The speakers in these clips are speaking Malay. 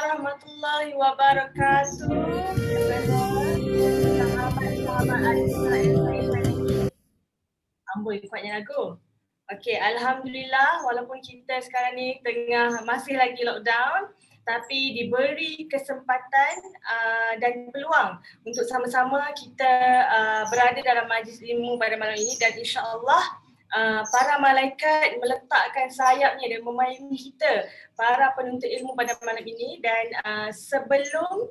warahmatullahi wabarakatuh. Sahabat-sahabat Alisra yang saya sayangi. Amboi kuatnya lagu. Okey, alhamdulillah walaupun kita sekarang ni masih lagi lockdown, tapi diberi kesempatan dan peluang untuk sama-sama kita berada dalam majlis ilmu pada malam ini, dan insya-Allah para malaikat meletakkan sayapnya dan memayungi kita para penuntut ilmu pada malam ini. Dan sebelum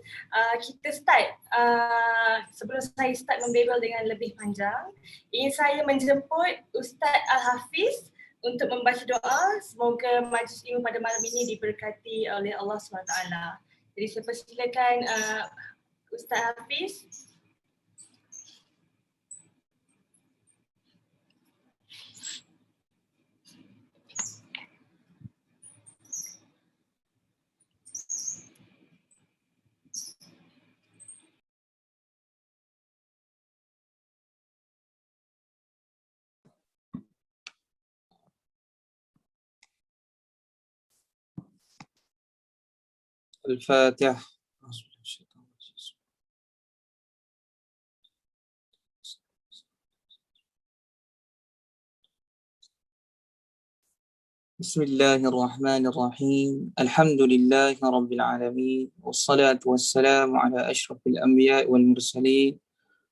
sebelum saya start membebel dengan lebih panjang, ingin saya menjemput Ustaz Al-Hafiz untuk membaca doa. Semoga majlis ilmu pada malam ini diberkati oleh Allah SWT. Jadi saya persilakan Ustaz Hafiz. الفاتحة. بسم الله الرحمن الرحيم. الحمد لله رب العالمين، والصلاة والسلام على أشرف الأنبياء والمرسلين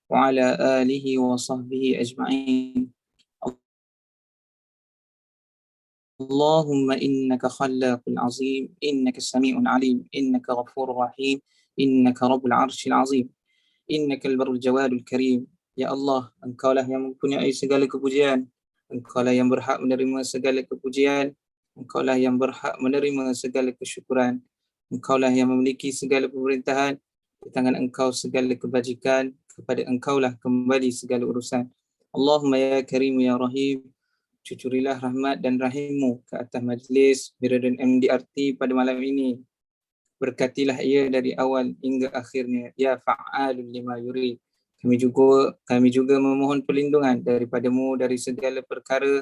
وعلى آله وصحبه أجمعين. اللهم إنك خلاق العظيم، إنك السميع العليم، إنك غفور رحيم، إنك رب العرش العظيم، إنك البر الجواد الكريم. Ya Allah, Engkaulah yang mempunyai segala kepujian, Engkaulah yang berhak menerima segala kepujian, Engkaulah yang berhak menerima segala kesyukuran, Engkaulah yang memiliki segala pemerintahan, di tangan Engkau segala kebajikan, kepada Engkaulah kembali segala urusan. Allahumma ya Karim ya Rahim, cucurilah rahmat dan rahimmu ke atas majlis Biradan MDRT pada malam ini. Berkatilah ia dari awal hingga akhirnya. Ya fa'alul lima yurid. Kami juga memohon perlindungan daripadamu dari segala perkara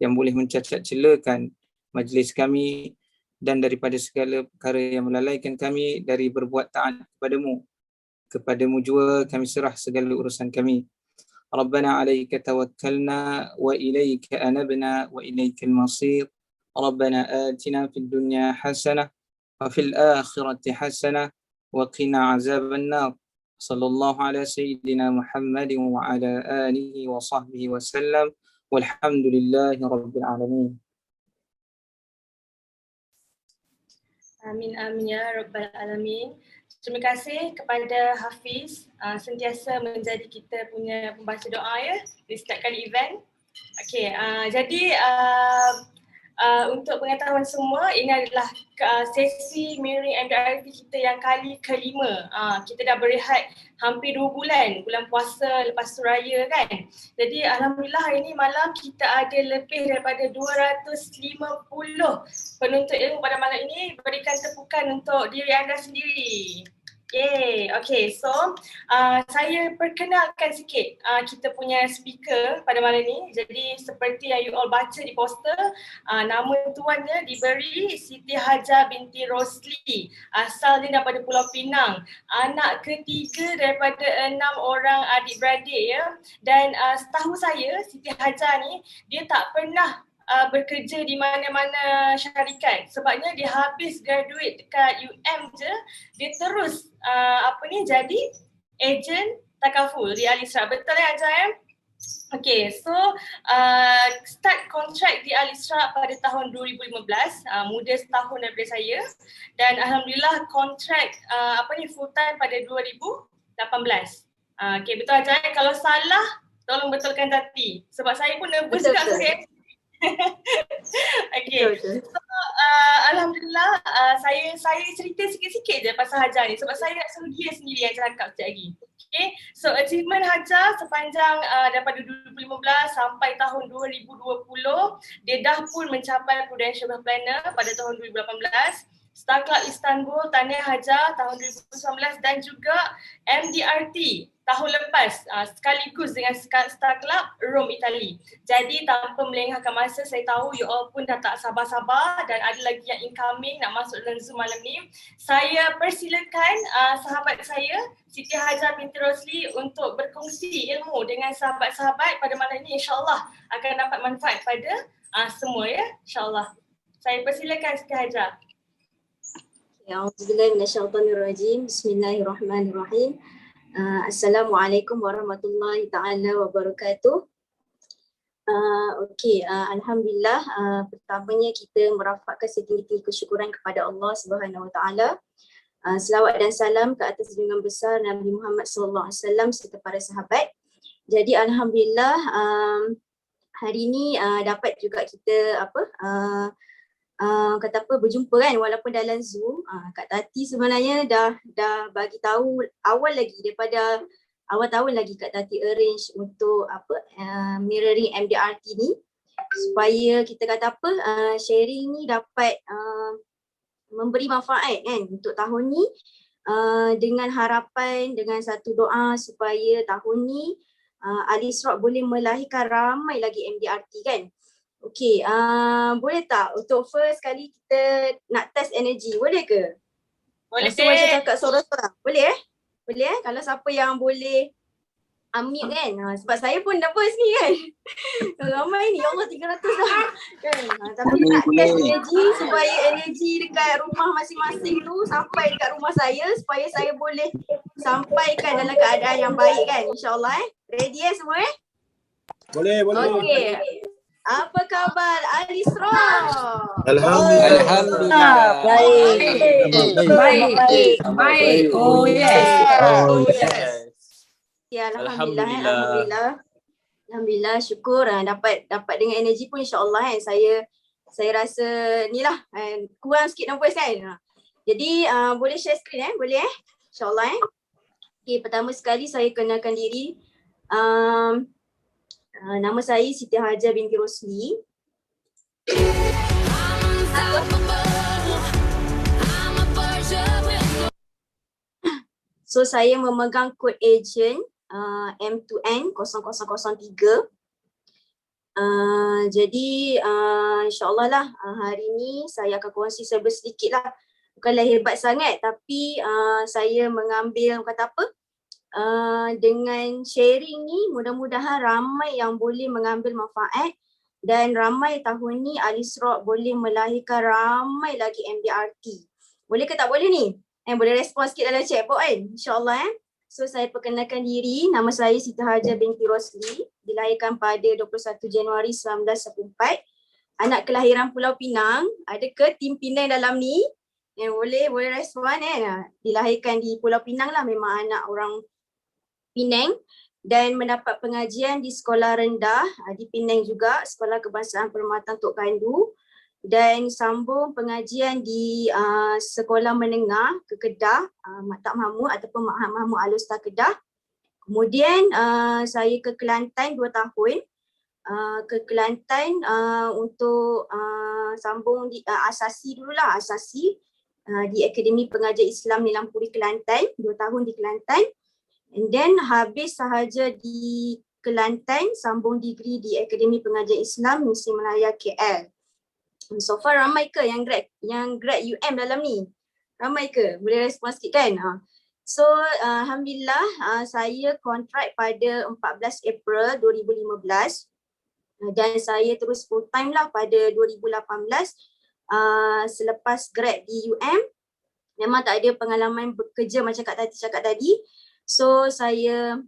yang boleh mencacat celakan majlis kami, dan daripada segala perkara yang melalaikan kami dari berbuat taat kepadamu. Kepadamu jua kami serah segala urusan kami. ربنا عليك توكلنا وإليك أنبنا وإليك المصير. ربنا آتنا في الدنيا حسنة وفي الآخرة حسنة وقنا عذاب النار. صلى الله على سيدنا محمد وعلى آله وصحبه وسلم والحمد لله رب العالمين. Amin amin ya rabbal alamin. Terima kasih kepada Hafiz sentiasa menjadi kita punya pembaca doa ya di setiap kali event. Okey, jadi untuk pengetahuan semua, ini adalah sesi Mirroring MDRT kita yang kali kelima. Kita dah berehat hampir 2 bulan puasa lepas tu raya kan. Jadi alhamdulillah hari ni malam kita ada lebih daripada 250 penuntut ilmu pada malam ini. Berikan tepukan untuk diri anda sendiri. Yay, okay, so saya perkenalkan sikit kita punya speaker pada malam ni. Jadi seperti yang you all baca di poster, nama tuannya diberi Siti Haja binti Rosli. Asal dia daripada Pulau Pinang. Anak ketiga daripada 6 orang adik-beradik ya. Dan setahu saya Siti Haja ni dia tak pernah bekerja di mana-mana syarikat. Sebabnya dia habis graduate dekat UM je, dia terus jadi ejen takaful di Alisra. Betul ya Ajay? Okay, so start kontrak di Alisra pada tahun 2015, muda setahun daripada saya, dan alhamdulillah kontrak full time pada 2018. Okay, betul Ajay? Kalau salah tolong betulkan Tati, sebab saya pun nervous juga sebagai okay. So, alhamdulillah saya cerita sikit-sikit je pasal Hajar ni sebab saya nak suruh dia sendiri yang cakap sekejap lagi. Okay. So achievement Hajar sepanjang daripada 2015 sampai tahun 2020, dia dah pun mencapai Prudential Wealth Planner pada tahun 2018. Star Club Istanbul Tahniah Haja tahun 2019 dan juga MDRT tahun lepas sekaligus dengan Star Club Rome Itali. Jadi tanpa melengahkan masa, saya tahu you all pun dah tak sabar-sabar dan ada lagi yang incoming nak masuk dalam Zoom malam ni. Saya persilakan sahabat saya Siti Haja binti Rosli untuk berkongsi ilmu dengan sahabat-sahabat pada malam ini, insyaAllah akan dapat manfaat pada semua ya, insyaAllah. Saya persilakan Siti Haja. A'udzubillahi minasyaitonirrajim. Bismillahirrahmanirrahim. Assalamualaikum warahmatullahi taala wabarakatuh. Alhamdulillah, pertamanya kita merafakkan setinggi-tinggi kesyukuran kepada Allah Subhanahu wa taala. Selawat dan salam ke atas junjungan besar Nabi Muhammad sallallahu alaihi wasallam serta para sahabat. Jadi alhamdulillah hari ini dapat juga kita berjumpa kan walaupun dalam Zoom. Kak Tati sebenarnya dah bagi tahu awal lagi, daripada awal tahun lagi Kak Tati arrange untuk mirroring MDRT ni supaya kita kata sharing ni dapat memberi manfaat kan untuk tahun ni, dengan harapan, dengan satu doa supaya tahun ni Al-Isra' boleh melahirkan ramai lagi MDRT kan. Okey, boleh tak untuk first kali kita nak test energy, boleh ke? Boleh. Langsung macam cakap sorang-sorang. Boleh Boleh kalau siapa yang boleh unmute kan. Sebab saya pun nervous ni kan. Ramai ni, ya Allah 300 dah. Kan? Tapi nak test energy supaya energy dekat rumah masing-masing tu sampai dekat rumah saya supaya saya boleh sampaikan dalam keadaan yang baik kan, insyaAllah. Ready semua Boleh. Okey. Apa khabar Al-Isra'? Alhamdulillah. Baik. Oh yes. Ya, Alhamdulillah. Syukur dapat dengan energi pun insya-Allah kan. Saya rasa inilah kurang sikit nervous kan. Jadi boleh share screen boleh insya-Allah Okey, pertama sekali saya kenalkan diri. Nama saya Siti Haja binti Rosli. So saya memegang kod agent M2N 0003. Jadi insyaAllah lah hari ni saya akan kongsi serba sedikit lah. Bukanlah hebat sangat tapi saya mengambil dengan sharing ni mudah-mudahan ramai yang boleh mengambil manfaat dan ramai tahun ni Al-Isra' boleh melahirkan ramai lagi MDRT. Boleh ke tak boleh ni? Boleh respon sikit dalam chat box kan? InsyaAllah So saya perkenalkan diri, nama saya Siti Haja binti Rosli, dilahirkan pada 21 Januari 1994. Anak kelahiran Pulau Pinang. Ada ke tim Pinang dalam ni? Yang boleh respon Dilahirkan di Pulau Pinang lah, memang anak orang Penang dan mendapat pengajian di sekolah rendah di Penang juga, Sekolah Kebangsaan Perkhidmatan Tok Kandu, dan sambung pengajian di sekolah menengah ke Kedah, Maktab Mahmud ataupun Ma'had Mahmud Al-Usta Kedah. Kemudian saya ke Kelantan 2 tahun, ke Kelantan untuk sambung di asasi di Akademi Pengajian Islam Nilampuri Kelantan, 2 tahun di Kelantan. And then habis sahaja di Kelantan, sambung degree di Akademi Pengajian Islam Misi Melaya KL. So far ramai ke yang grad UM dalam ni? Ramai ke? Boleh respon sikit kan? So alhamdulillah saya kontrak pada 14 April 2015 dan saya terus full time lah pada 2018 selepas grad di UM. Memang tak ada pengalaman bekerja macam Kak Tati cakap tadi. So saya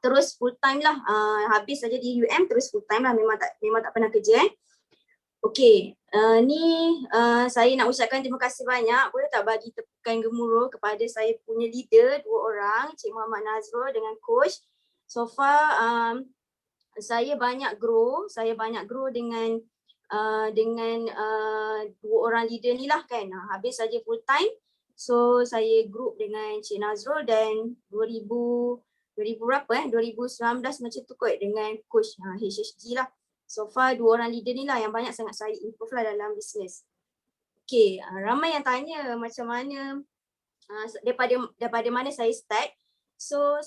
terus full time lah, habis saja di UM terus full time lah, memang tak pernah kerja Okey, saya nak ucapkan terima kasih banyak. Boleh tak bagi tepukan gemuruh kepada saya punya leader 2 orang, Cik Muhammad Nazrul dengan coach. So far saya banyak grow dengan 2 orang leader ni lah kan. Habis saja full time. So saya group dengan Cik Nazrul dan 2019 macam tu kot dengan coach HHG lah. So far 2 orang leader ni lah yang banyak sangat saya improve lah dalam bisnes. Okey, ramai yang tanya macam mana daripada mana saya start. So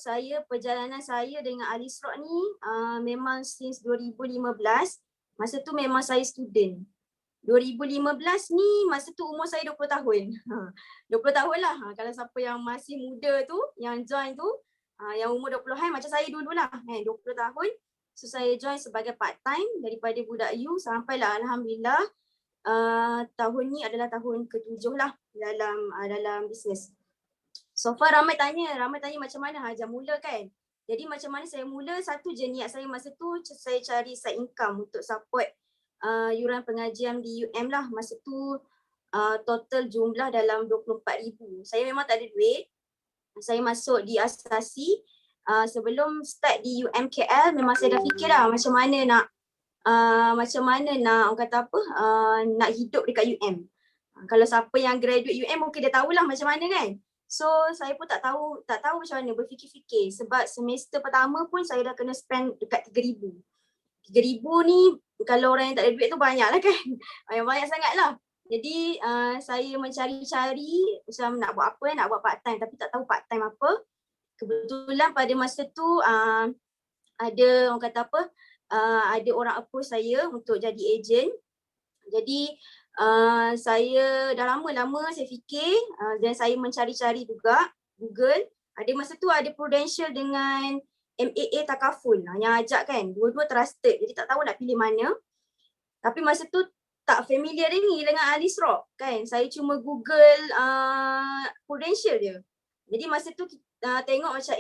perjalanan saya dengan Alisra ni memang since 2015. Masa tu memang saya student. 2015 ni masa tu umur saya 20 tahun. 20 tahun lah. Kalau siapa yang masih muda tu, yang join tu, yang umur 20-an macam saya dululah. 20 tahun. So saya join sebagai part time daripada budak U sampailah alhamdulillah tahun ni adalah tahun ke-7 lah dalam bisnes. So far ramai tanya macam mana Hajar mula kan. Jadi macam mana saya mula, satu je niat saya masa tu saya cari side income untuk support yuran pengajian di UM lah. Masa tu total jumlah dalam 24,000. Saya memang tak ada duit. Saya masuk di asasi. Sebelum start di UMKL memang saya dah fikir lah macam mana nak orang kata apa nak hidup dekat UM. Kalau siapa yang graduate UM mungkin dia tahulah macam mana kan. So saya pun tak tahu macam mana berfikir-fikir sebab semester pertama pun saya dah kena spend dekat 3,000. 3,000 ni kalau orang yang tak ada duit tu banyak lah kan. Banyak sangat lah. Jadi saya mencari-cari macam nak buat apa, nak buat part time tapi tak tahu part time apa. Kebetulan pada masa tu ada orang kata apa, ada orang approach saya untuk jadi agent. Jadi saya dah lama saya fikir dan saya mencari-cari juga Google. Ada masa tu ada Prudential dengan MAA Takaful yang ajak kan. Dua-dua trusted. Jadi tak tahu nak pilih mana. Tapi masa tu tak familiar ni dengan Alisra kan. Saya cuma Google Prudential je. Jadi masa tu tengok macam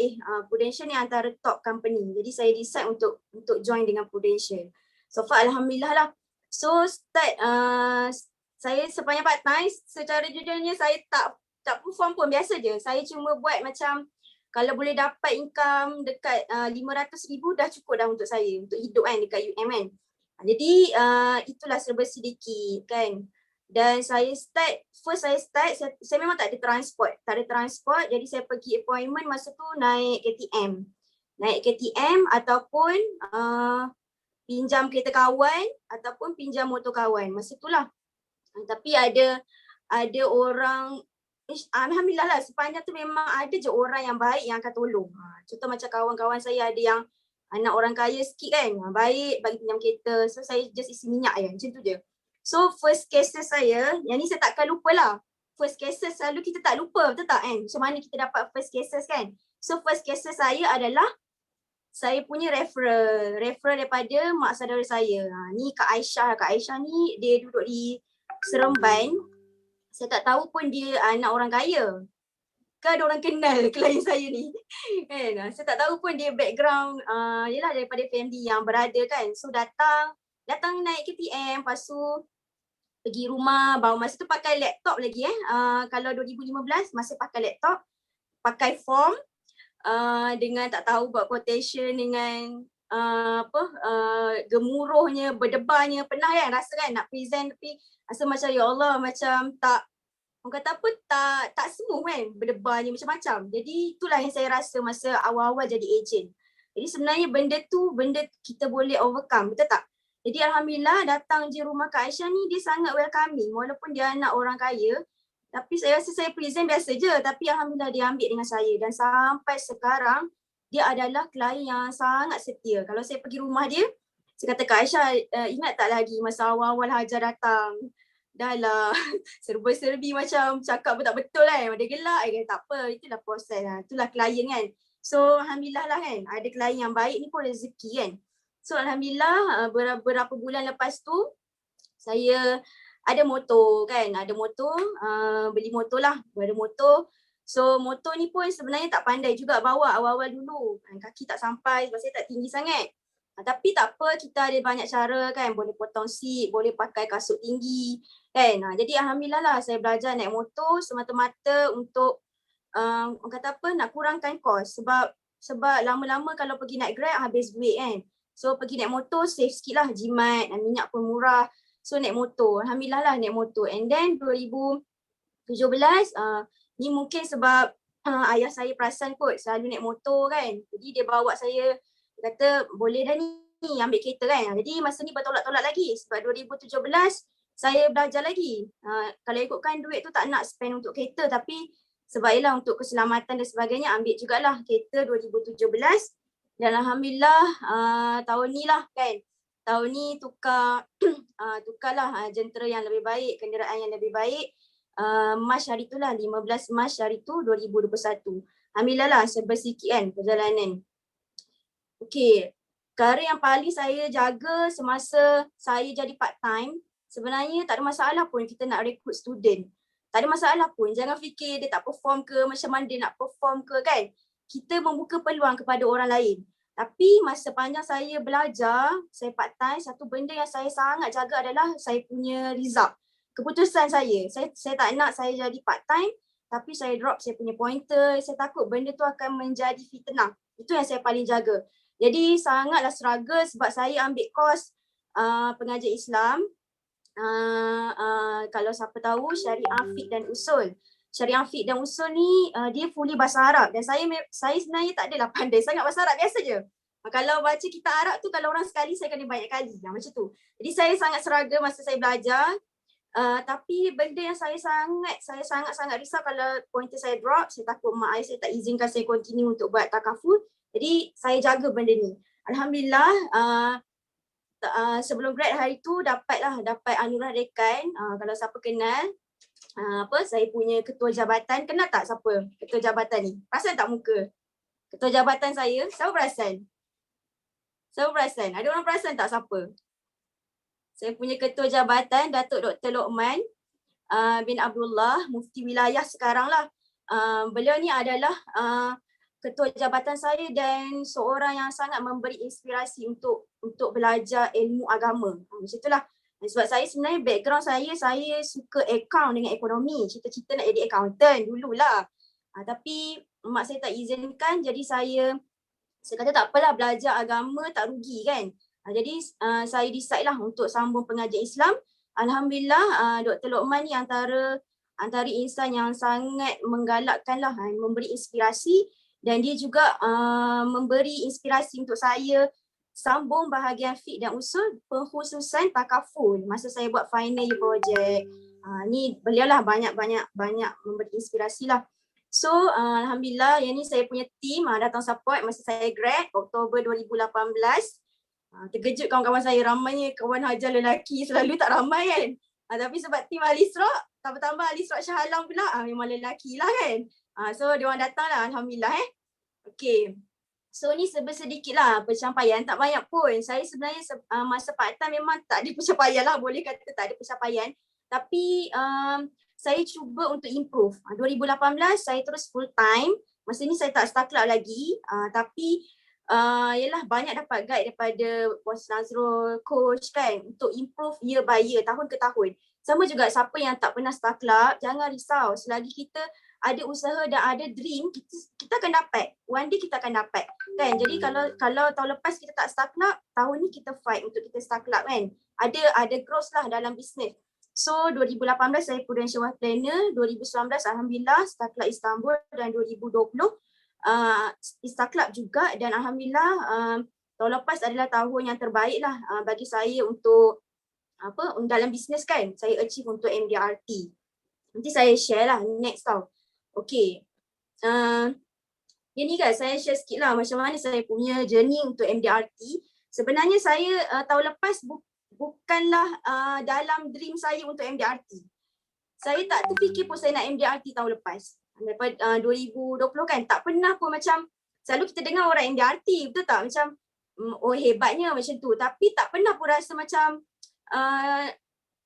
Prudential ni antara top company. Jadi saya decide untuk join dengan Prudential. So far alhamdulillah lah. So start saya sepanjang part time secara jujurnya saya tak perform pun biasa je. Saya cuma buat macam kalau boleh dapat income dekat 500,000 dah cukup dah untuk saya untuk hidup kan dekat UM kan. Jadi itulah serba sedikit kan. Dan saya start saya memang tak ada transport. Jadi saya pergi appointment masa tu naik KTM ataupun pinjam kereta kawan ataupun pinjam motor kawan. Masa itulah. Tapi ada orang, alhamdulillah lah sepanjang tu memang ada je orang yang baik yang akan tolong. Contoh macam kawan-kawan saya ada yang anak orang kaya sikit kan, baik bagi pinjam kereta. So saya just isi minyak je, macam tu je. So first cases saya, yang ni saya takkan lupa lah. First cases selalu kita tak lupa, betul tak kan? Macam mana kita dapat first cases kan? So first cases saya adalah saya punya referral daripada mak saudara saya. Ni Kak Aisyah ni dia duduk di Seremban. Saya tak tahu pun dia anak orang kaya. Kan ada orang kenal klien saya ni. Kan? Saya tak tahu pun dia background yelah daripada family yang berada kan. So datang naik KTM, lepas tu pergi rumah, bawa masa tu pakai laptop lagi kalau 2015 masih pakai laptop, pakai form dengan tak tahu buat quotation dengan gemuruhnya, berdebarnya, pernah kan rasa kan nak present tapi rasa macam ya Allah macam tak, orang kata apa, tak smooth kan, berdebarnya macam-macam. Jadi itulah yang saya rasa masa awal-awal jadi agent. Jadi sebenarnya benda kita boleh overcome, betul tak? Jadi alhamdulillah datang je rumah Kak Aisyah ni dia sangat welcoming walaupun dia anak orang kaya. Tapi saya rasa saya present biasa je tapi alhamdulillah dia ambil dengan saya dan sampai sekarang dia adalah klien yang sangat setia. Kalau saya pergi rumah dia, saya kata Kak Aisyah ingat tak lagi masa awal-awal Hajar datang? Dah lah serba-serbi macam cakap pun tak betul kan. Dia gelak, tak apa, itulah proses lah. Itulah klien kan. So alhamdulillah lah kan, ada klien yang baik ni pun rezeki kan. So alhamdulillah beberapa bulan lepas tu saya ada motor kan, beli motor lah, ada motor. So motor ni pun sebenarnya tak pandai juga bawa awal-awal dulu. Kaki tak sampai sebab saya tak tinggi sangat. Tapi tak apa, kita ada banyak cara kan, boleh potong seat, boleh pakai kasut tinggi kan. Jadi alhamdulillah lah saya belajar naik motor semata-mata untuk orang kata apa, nak kurangkan kos sebab lama-lama kalau pergi naik Grab habis duit kan. So pergi naik motor save sikit lah, jimat, minyak pun murah. So naik motor, alhamdulillah lah naik motor. And then 2017 ni mungkin sebab ayah saya perasan kot selalu naik motor kan. Jadi dia bawa saya, dia kata boleh dah ni ambil kereta kan. Jadi masa ni bertolak-tolak lagi sebab 2017 saya belajar lagi. Kalau ikutkan duit tu tak nak spend untuk kereta, tapi sebab ialah untuk keselamatan dan sebagainya ambil jugalah kereta 2017 dan alhamdulillah tahun ni lah kan. Tahun ni tukarlah jentera yang lebih baik, kenderaan yang lebih baik. Mac hari tu lah, 15 Mac hari tu 2021. Alhamdulillah lah serba sikit kan perjalanan. Okey, perkara yang paling saya jaga semasa saya jadi part time, sebenarnya tak ada masalah pun kita nak recruit student. Tak ada masalah pun, jangan fikir dia tak perform ke, macam mana dia nak perform ke kan. Kita membuka peluang kepada orang lain. Tapi masa panjang saya belajar, saya part time, satu benda yang saya sangat jaga adalah saya punya result. Keputusan saya tak nak saya jadi part time tapi saya drop saya punya pointer, saya takut benda tu akan menjadi fitnah. Itu yang saya paling jaga. Jadi sangatlah struggle sebab saya ambil course pengajar Islam. Kalau siapa tahu Syariah Fiqh dan Usul. Syariah Fiqh dan Usul ni dia fully bahasa Arab dan saya sebenarnya tak adalah pandai sangat bahasa Arab, biasa je. Kalau baca kitab Arab tu kalau orang sekali saya kena banyak kali macam tu. Jadi saya sangat struggle masa saya belajar. Tapi benda yang saya sangat risau kalau pointer saya drop, saya takut mak ayah saya tak izinkan saya continue untuk buat takaful. Jadi saya jaga benda ni. Alhamdulillah sebelum grad hari tu dapat anugerah dekan. Kalau siapa kenal saya punya ketua jabatan, kenal tak siapa ketua jabatan ni? Perasan tak muka? Ketua jabatan saya, siapa perasan? Siapa perasan? Ada orang perasan tak siapa? Saya punya ketua jabatan Datuk Dr. Lokman bin Abdullah, mufti wilayah sekarang lah. Beliau ni adalah ketua jabatan saya dan seorang yang sangat memberi inspirasi untuk belajar ilmu agama. Macam itulah. Sebab saya sebenarnya background saya suka account dengan ekonomi. Cita-cita nak jadi accountant dululah. Tapi mak saya tak izinkan, jadi saya kata tak apalah, belajar agama tak rugi kan. Jadi saya decide lah untuk sambung pengajar Islam. Alhamdulillah Dr. Lokman ni antara insan yang sangat menggalakkan lah, memberi inspirasi dan dia juga memberi inspirasi untuk saya sambung bahagian fiqh dan usul pengkhususan takaful masa saya buat final year project. Ni beliau lah banyak memberi inspirasi lah. So alhamdulillah yang ni saya punya team datang support masa saya grad Oktober 2018. Terkejut kawan-kawan saya, ramainya kawan hajar lelaki, selalu tak ramai kan. Tapi sebab tim Alisra, tambah-tambah Alisra Shah Alam pula, memang lelaki lah kan. So diorang datang lah, alhamdulillah Okay. So ni sedikit lah pencapaian, tak banyak pun. Saya sebenarnya masa part time memang tak ada pencapaian lah, boleh kata tak ada pencapaian. Tapi saya cuba untuk improve. 2018 saya terus full time. Masa ni saya tak start club lagi. Tapi yalah banyak dapat guide daripada Bos Nazrul, coach kan, untuk improve year by year, tahun ke tahun. Sama juga siapa yang tak pernah start club, jangan risau. Selagi kita ada usaha dan ada dream, kita akan dapat. One day kita akan dapat kan. Jadi kalau tahun lepas kita tak start club, tahun ni kita fight untuk kita start club kan. Ada growth lah dalam bisnes. So 2018 saya Prudential Wealth Planner, 2019 alhamdulillah Start Club Istanbul dan 2020 Star Club juga, dan alhamdulillah tahun lepas adalah tahun yang terbaik lah bagi saya untuk dalam bisnes kan. Saya achieve untuk MDRT. Nanti saya share lah next tau. Okay. Ini kan saya share sikit lah macam mana saya punya journey untuk MDRT. Sebenarnya saya tahun lepas bukanlah dalam dream saya untuk MDRT. Saya tak terfikir pun saya nak MDRT tahun lepas. Daripada 2020 kan, tak pernah pun macam, selalu kita dengar orang MDRT, betul tak? Macam, oh hebatnya macam tu. Tapi tak pernah pun rasa macam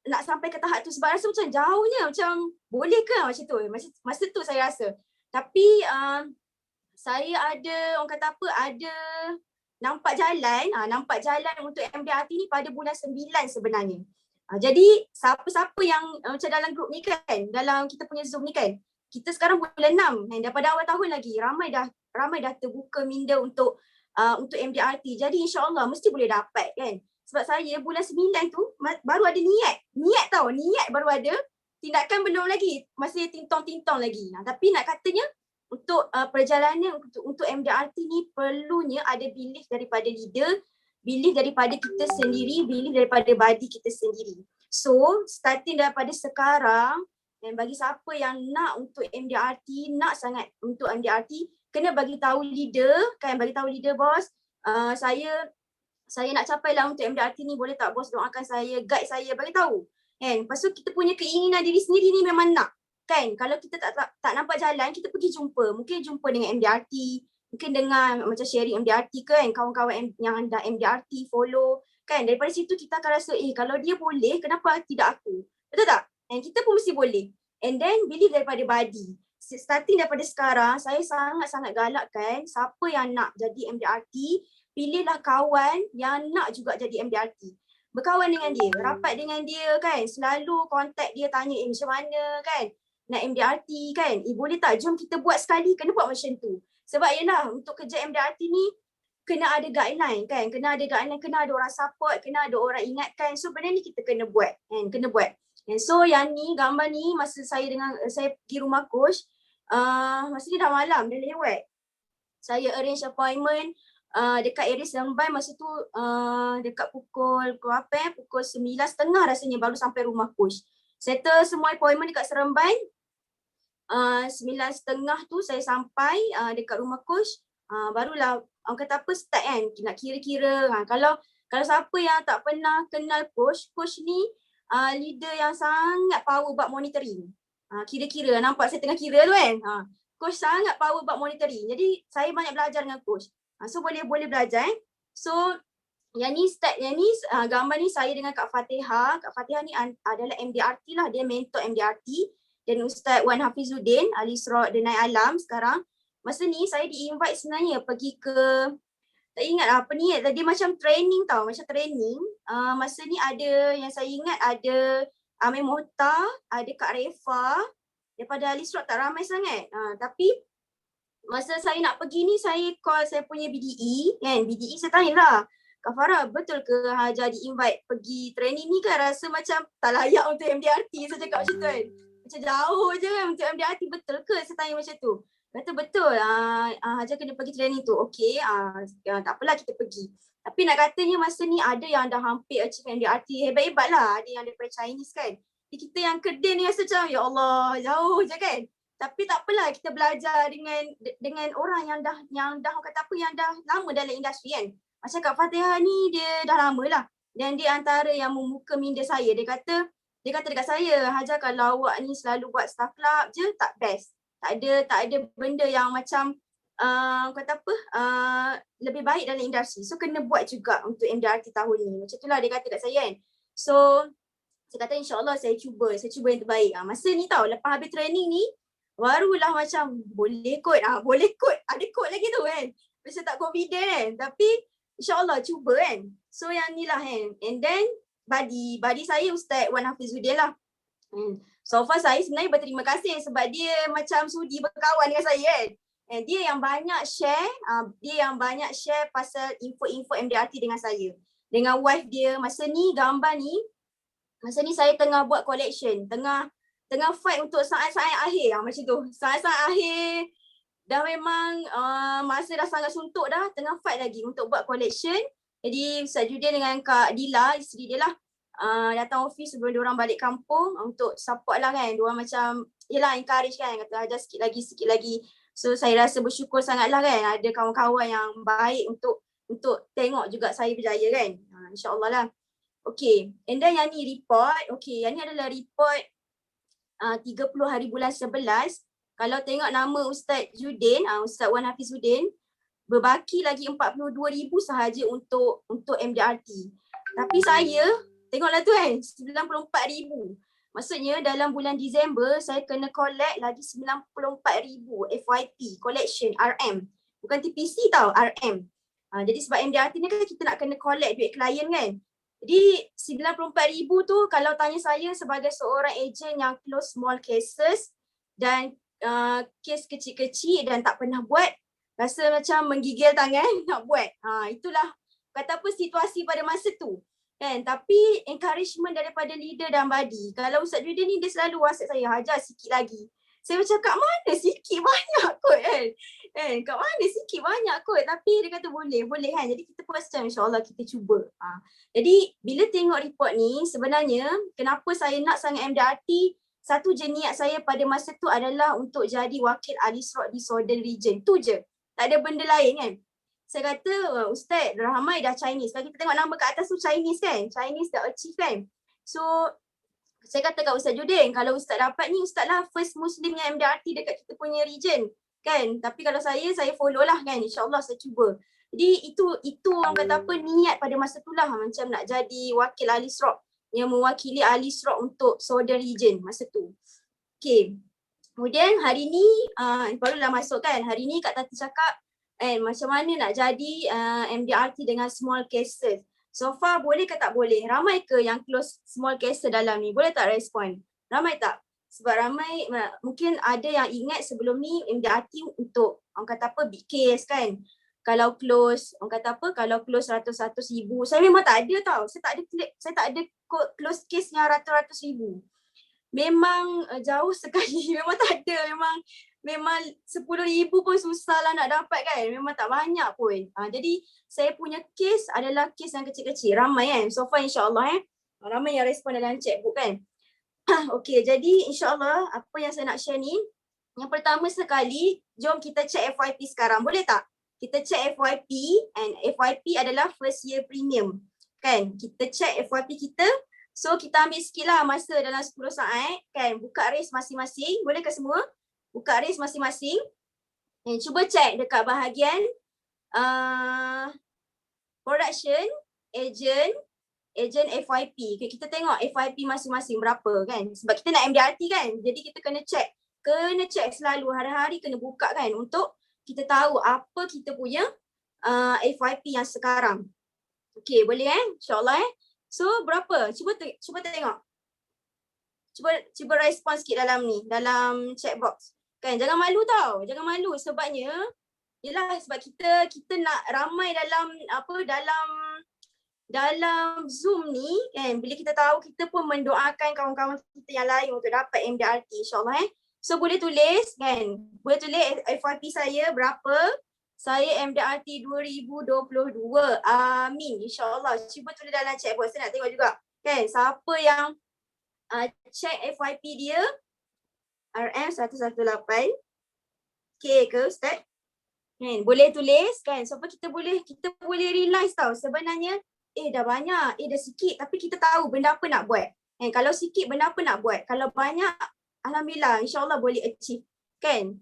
nak sampai ke tahap tu, sebab rasa macam jauhnya, macam boleh ke macam tu. Masa tu saya rasa. Tapi saya ada, orang kata apa, ada nampak jalan untuk MDRT ni pada bulan 9 sebenarnya. Jadi siapa-siapa yang macam dalam grup ni kan, dalam kita punya Zoom ni kan, kita sekarang bulan 6 kan, daripada awal tahun lagi ramai dah terbuka minda untuk MDRT. Jadi insya-Allah mesti boleh dapat kan. Sebab saya bulan 9 tu baru ada niat baru ada, tindakan belum lagi, masih tintong-tintong lagi. Tapi nak katanya untuk perjalanan untuk MDRT ni perlunya ada belief daripada leader, belief daripada kita sendiri, belief daripada body kita sendiri. So starting daripada sekarang, dan bagi siapa yang nak untuk MDRT, nak sangat untuk MDRT, kena bagi tahu leader, kan, bagi tahu leader bos, saya nak capai lah untuk MDRT ni, boleh tak bos doakan saya, guide saya, bagi tahu. Kan? Lepas tu kita punya keinginan diri sendiri ni memang nak. Kan? Kalau kita tak nampak jalan, kita pergi jumpa. Mungkin jumpa dengan MDRT, mungkin dengar macam sharing MDRT kan, kawan-kawan yang dah MDRT follow. Kan? Daripada situ kita akan rasa, kalau dia boleh, kenapa tidak aku? Betul tak? And kita pun mesti boleh. And then believe daripada body. Starting daripada sekarang, saya sangat-sangat galakkan siapa yang nak jadi MDRT, pilihlah kawan yang nak juga jadi MDRT. Berkawan dengan dia, rapat dengan dia kan, selalu kontak dia, tanya macam mana kan, nak MDRT kan, boleh tak jom kita buat sekali, kena buat macam tu. Sebab yelah untuk kerja MDRT ni, kena ada guideline kan, kena ada guideline, kena ada orang support, kena ada orang ingatkan. So benda ni kita kena buat kan, kena buat. And so yang ni, gambar ni masa saya pergi rumah coach, masa ni dah malam, dah lewat. Saya arrange appointment dekat area Seremban, masa tu dekat pukul 9:30 rasanya baru sampai rumah coach. Settle semua appointment dekat Seremban, 9:30 tu saya sampai dekat rumah coach, barulah orang kata apa, start kan, nak kira-kira. Kalau siapa yang tak pernah kenal coach ni leader yang sangat power buat monitoring. Kira-kira, nampak saya tengah kira tu kan. Coach sangat power buat monitoring. Jadi saya banyak belajar dengan coach. So boleh belajar. So yang ni gambar ni saya dengan Kak Fatihah. Kak Fatihah ni adalah MDRT lah, dia mentor MDRT. Dan Ustaz Wan Hafizuddin, Alisra Denai Alam sekarang. Masa ni saya di-invite sebenarnya pergi ke, tak ingat apa ni, dia macam training tau, macam training. Masa ni ada, yang saya ingat ada Amir Mohtar, ada Kak Refa, daripada Alisra tak ramai sangat. Tapi masa saya nak pergi ni, saya call saya punya BDE kan, BDE saya tanya lah, Kak Farah betul ke Hajar di-invite pergi training ni kan, rasa macam tak layak untuk MDRT, saya cakap macam tu kan. Macam jauh je kan untuk MDRT, betul ke? Saya tanya macam tu. Kata betul, Hajar kena pergi training tu. Okey, tak apalah kita pergi. Tapi nak katanya masa ni ada yang dah hampir achieve MDRT, hebat-hebat lah. Ada yang daripada Chinese kan. Jadi kita yang Kedah ni rasa macam, ya Allah, jauh je kan. Tapi tak apalah, kita belajar dengan orang yang dah kata apa, yang dah lama dalam industri kan. Macam Kak Fatihah ni, dia dah lama lah. Dan dia antara yang membuka minda saya. Dia kata dekat saya, Hajar kalau awak ni selalu buat staff club je, tak best. Tak ada benda yang macam kata apa, lebih baik dalam industri. So kena buat juga untuk MDRT tahun ni. Macam itulah dia kata kat saya kan. So saya kata insyaAllah saya cuba yang terbaik. Masa ni tau, lepas habis training ni, barulah macam boleh kot, ada kot lagi tu kan. Macam tak confident kan. Tapi insyaAllah cuba kan. So yang ni lah kan. And then badi saya Ustaz Wan Hafizuddin lah. So far saya sebenarnya berterima kasih sebab dia macam sudi berkawan dengan saya kan. And dia yang banyak share pasal info-info MDRT dengan saya. Dengan wife dia. Masa ni gambar ni, masa ni saya tengah buat collection. Tengah fight untuk saat-saat akhir macam tu. Saat-saat akhir dah memang masa dah sangat suntuk dah, tengah fight lagi untuk buat collection. Jadi Ustaz Judin dengan Kak Dila, isteri dia lah, datang office sebelum diorang balik kampung untuk support lah kan. Diorang macam, yelah encourage kan, kata Hajar sikit lagi. So saya rasa bersyukur sangat lah kan, ada kawan-kawan yang baik untuk tengok juga saya berjaya kan. InsyaAllah lah. Okay, and then yang ni report. Okay, yang ni adalah report 30 hari bulan 11. Kalau tengok nama Ustaz Judin, Ustaz Wan Hafizuddin, berbaki lagi 42,000 sahaja untuk MDRT. Tapi saya, tengoklah tu kan, 94,000. Maksudnya dalam bulan Disember, saya kena collect lagi 94,000 FYP, collection, RM. Bukan TPC tau, RM. Jadi sebab MDRT ni kan kita nak kena collect duit klien kan. Jadi 94,000 tu kalau tanya saya sebagai seorang ejen yang close small cases dan kes kecil-kecil dan tak pernah buat, rasa macam menggigil tangan nak buat. Itulah kata apa situasi pada masa tu. Kan? Tapi encouragement daripada leader dan body. Kalau Ustaz Judin ni dia selalu WhatsApp saya, Hajar sikit lagi. Saya macam kat mana sikit banyak kot kan. Kat mana sikit banyak kot. Tapi dia kata boleh kan. Jadi kita pun macam insyaAllah kita cuba. Jadi bila tengok report ni sebenarnya kenapa saya nak sangat MDRT, satu je niat saya pada masa tu adalah untuk jadi wakil Alisraq di Southern Region. Tu je. Tak ada benda lain kan. Saya kata Ustaz ramai dah Chinese. Kalau kita tengok nama kat atas tu Chinese kan. Chinese dah achieve kan. So saya kata kat Ustaz Judin, kalau Ustaz dapat ni, Ustaz lah first Muslim yang MDRT dekat kita punya region kan. Tapi kalau saya follow lah kan, insyaAllah saya cuba. Jadi itu orang kata apa, niat pada masa tu lah macam nak jadi wakil Alisraq yang mewakili Alisraq untuk Southern region masa tu. Okay, kemudian hari ni barulah masuk kan, hari ni Kak Tati cakap macam mana nak jadi MDRT dengan small cases. So far boleh ke tak boleh? Ramai ke yang close small cases dalam ni? Boleh tak respon? Ramai tak? Sebab ramai mungkin ada yang ingat sebelum ni MDRT untuk orang kata apa big case kan. Kalau close orang kata apa, kalau close ratus-ratus ribu. Saya memang tak ada tau. Saya tak ada close case yang ratus-ratus ribu. Memang jauh sekali. Memang tak ada. Memang 10,000 pun susah lah nak dapat kan. Memang tak banyak pun. Jadi saya punya case adalah case yang kecil-kecil. Ramai kan. So far insyaAllah ramai yang respon dalam chatbook kan. Okay, jadi insyaAllah apa yang saya nak share ni. Yang pertama sekali, jom kita check FYP sekarang. Boleh tak? Kita check FYP and FYP adalah first year premium. Kan? Kita check FYP kita. So kita ambil sikit lah masa dalam 10 saat. Kan? Buka race masing-masing. Boleh ke semua? Buka race masing-masing. Cuba check dekat bahagian production, agent FYP. Okay, kita tengok FYP masing-masing berapa kan. Sebab kita nak MDRT kan. Jadi kita kena check. Kena check selalu. Hari-hari kena buka kan. Untuk kita tahu apa kita punya FYP yang sekarang. Okay, boleh InsyaAllah So berapa? Cuba tengok. Cuba respon sikit dalam ni. Dalam chat box. Kan, jangan malu tau. Jangan malu sebabnya yelah sebab kita nak ramai dalam Zoom ni kan. Bila kita tahu kita pun mendoakan kawan-kawan kita yang lain untuk dapat MDRT insyaAllah So boleh tulis kan. Boleh tulis FYP saya berapa. Saya MDRT 2022. Amin insyaAllah. Cuba tulis dalam chat box. Saya nak tengok juga kan. Siapa yang check FYP dia RM118. Okay ke Ustaz? Boleh tulis kan. So kita boleh realize tau sebenarnya dah banyak, dah sikit tapi kita tahu benda apa nak buat. Kalau sikit benda apa nak buat. Kalau banyak alhamdulillah insyaAllah boleh achieve kan.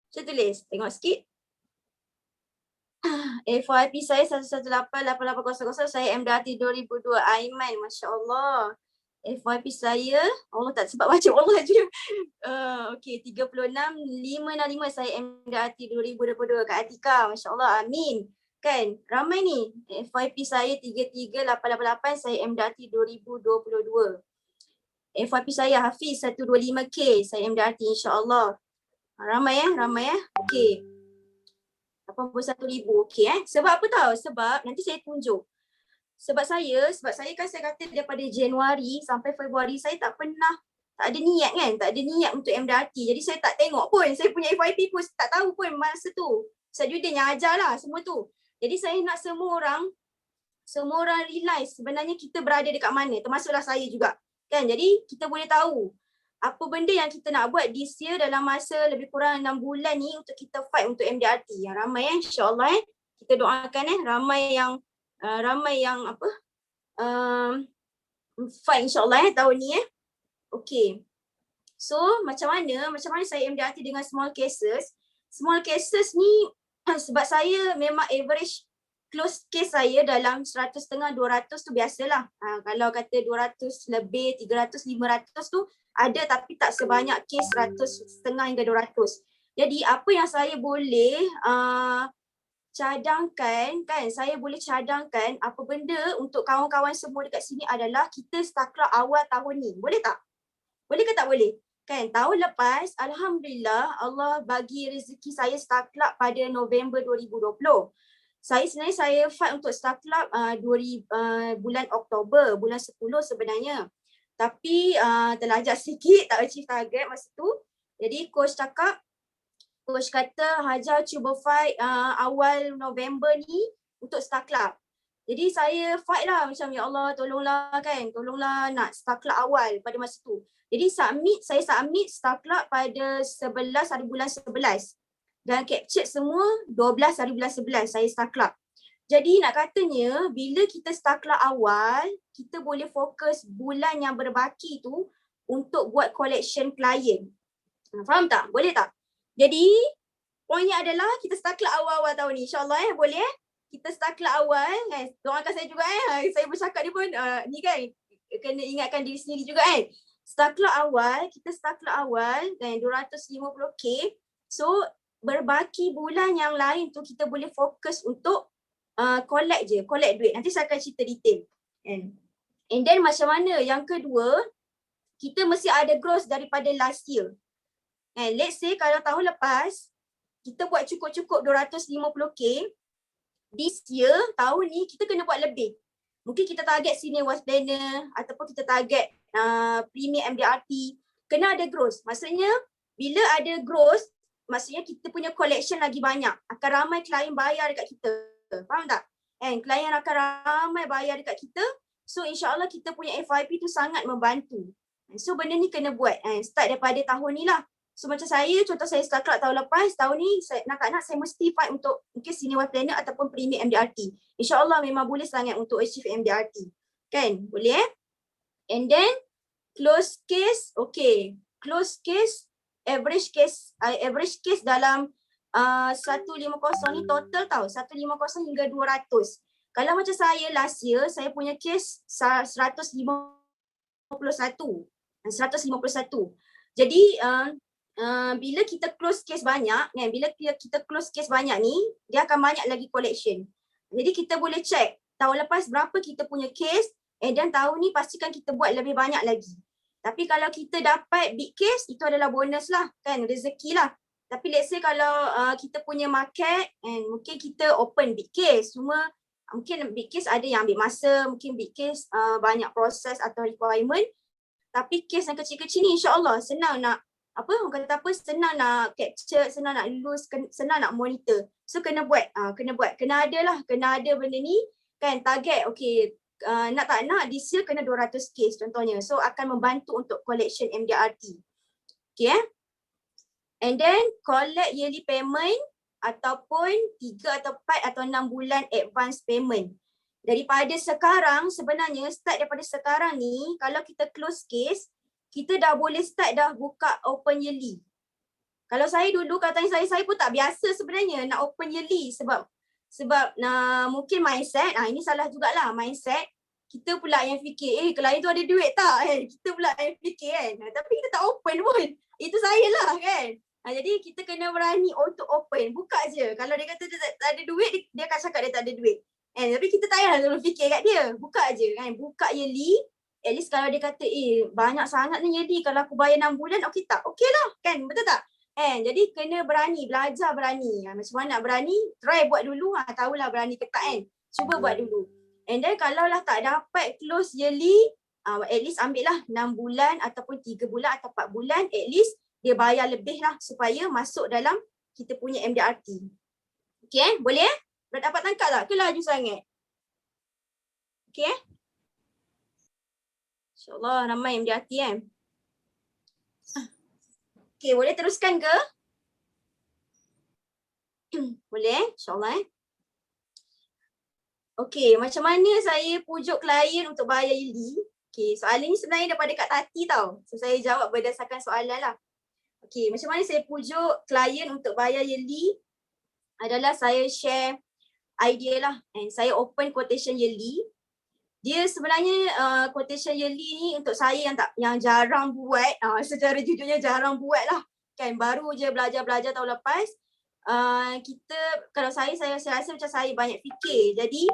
Saya tulis, tengok sikit. FYP saya 1188800, saya MDRT 2002. Aiman, Masya Allah. FYP saya, Allah tak sebab baca Allah je. Okay, 36565 saya MDRT 2022. Kak Atika, Masya Allah, amin. Kan, ramai ni. FYP saya 33888, saya MDRT 2022. FYP saya Hafiz 125K, saya MDRT insyaAllah. Ramai Okay. 81,000. Okay Sebab apa tahu? Sebab nanti saya tunjuk. Sebab saya kan saya kata daripada Januari sampai Februari saya tak ada niat kan. Tak ada niat untuk MDRT. Jadi saya tak tengok pun. Saya punya FYP pun tak tahu pun masa tu. Saya juga yang ajar lah semua tu. Jadi saya nak semua orang realize sebenarnya kita berada dekat mana. Termasuklah saya juga. Kan jadi kita boleh tahu apa benda yang kita nak buat this year dalam masa lebih kurang 6 bulan ni untuk kita fight untuk MDRT. Yang ramai insyaAllah kita doakan ramai yang fight insyaAllah tahun ni Okay. So macam mana saya MDRT dengan small cases? Small cases ni sebab saya memang average close case saya dalam 150, 200 tu biasalah. Kalau kata 200 lebih, 300, 500 tu ada tapi tak sebanyak case 150 hingga 200. Jadi apa yang saya boleh cadangkan kan, saya boleh cadangkan apa benda untuk kawan-kawan semua dekat sini adalah kita start awal tahun ni. Boleh tak? Boleh ke tak boleh? Kan tahun lepas alhamdulillah Allah bagi rezeki saya start club pada November 2020. Sebenarnya saya fight untuk start club bulan Oktober, bulan 10 sebenarnya. Tapi terlajak sikit, tak achieve target masa tu. Jadi coach kata Hajar cuba fight awal November ni untuk Star Club. Jadi saya fight lah macam ya Allah tolonglah kan, tolonglah nak Star Club awal pada masa tu. Jadi saya submit Star Club pada 11 hari bulan 11 dan captured semua 12 hari bulan 11 saya Star Club. Jadi nak katanya bila kita Star Club awal, kita boleh fokus bulan yang berbaki tu untuk buat collection klien. Faham tak? Boleh tak? Jadi poinnya adalah kita Star Club awal-awal tahun ni. InsyaAllah boleh kita Star Club awal. Doakan saya juga saya bercakap ni pun ni kan kena ingatkan diri sendiri juga kan. Star Club awal, kita Star Club awal dan 250k. So berbaki bulan yang lain tu kita boleh fokus untuk collect duit. Nanti saya akan cerita detail. And then macam mana? Yang kedua, kita mesti ada growth daripada last year. And let's say kalau tahun lepas, kita buat cukup-cukup 250k, this year, tahun ni kita kena buat lebih. Mungkin kita target senior was planner ataupun kita target premier MDRT. Kena ada growth. Maksudnya, bila ada growth, maksudnya kita punya collection lagi banyak. Akan ramai klien bayar dekat kita. Faham tak? Klien akan ramai bayar dekat kita. So insyaAllah kita punya FYP tu sangat membantu. So benda ni kena buat. Start daripada tahun ni lah. So macam saya, contoh saya Star Club tahun lepas, tahun ni saya, nak saya mesti fight untuk mungkin senior wife planner ataupun premier MDRT. InsyaAllah memang boleh sangat untuk achieve MDRT. Kan? Boleh And then close case, okay. Close case, average case dalam 150 ni total tau. 150 hingga 200. Kalau macam saya last year, saya punya case 151. Jadi bila kita close case banyak, bila kita close case banyak ni, dia akan banyak lagi collection. Jadi kita boleh check tahun lepas berapa kita punya case dan tahun ni pastikan kita buat lebih banyak lagi. Tapi kalau kita dapat big case, itu adalah bonus lah kan, rezeki lah. Tapi let's say kalau kita punya market mungkin kita open big case, cuma mungkin big case ada yang ambil masa, mungkin big case banyak proses atau requirement. Tapi case yang kecil-kecil ni insyaAllah senang nak senang nak capture, senang nak lulus, senang nak monitor. So kena buat, kena ada benda ni kan, target okay, nak tak nak this year kena 200 case contohnya. So akan membantu untuk collection MDRT. Okay And then collect yearly payment ataupun 3 atau 4 atau 6 bulan advance payment. Daripada sekarang, sebenarnya start daripada sekarang ni, kalau kita close case, kita dah boleh start dah buka open yearly. Kalau saya dulu, katanya saya pun tak biasa sebenarnya nak open yearly sebab mungkin mindset, ini salah jugalah mindset. Kita pula yang fikir, klien tu ada duit tak? Kita pula yang fikir kan. Tapi kita tak open pun. Itu saya lah kan. Jadi kita kena berani untuk open. Buka je. Kalau dia kata dia tak ada duit, dia akan cakap dia tak ada duit. Tapi kita tak payah dulu fikir kat dia. Buka je kan. Buka yearly. At least kalau dia kata, banyak sangat ni yearly. Kalau aku bayar 6 bulan, okey tak? Okey lah kan. Betul tak? Jadi kena berani. Belajar berani. Macam mana nak berani? Try buat dulu. Tahulah berani ke tak kan. Cuba buat dulu. And then kalau lah tak dapat close yearly, at least ambil lah 6 bulan ataupun 3 bulan atau 4 bulan. At least dia bayar lebih lah supaya masuk dalam kita punya MDRT. Okay, boleh Dah dapat tangkap tak? Ke laju sangat? Okay InsyaAllah ramai MDRT kan. Okay, boleh teruskan ke? Boleh InsyaAllah Okay, macam mana saya pujuk klien untuk bayar yearly? Okay, soalan ni sebenarnya daripada Kak Tati tau. So saya jawab berdasarkan soalan lah. Okay, macam mana saya pujuk klien untuk bayar yearly? Adalah saya share idea lah. And saya open quotation yearly. Dia sebenarnya quotation yearly ni untuk saya yang jarang buat. Secara jujurnya jarang buat lah. Kan baru je belajar tahun lepas. Kalau saya rasa macam saya banyak fikir. Jadi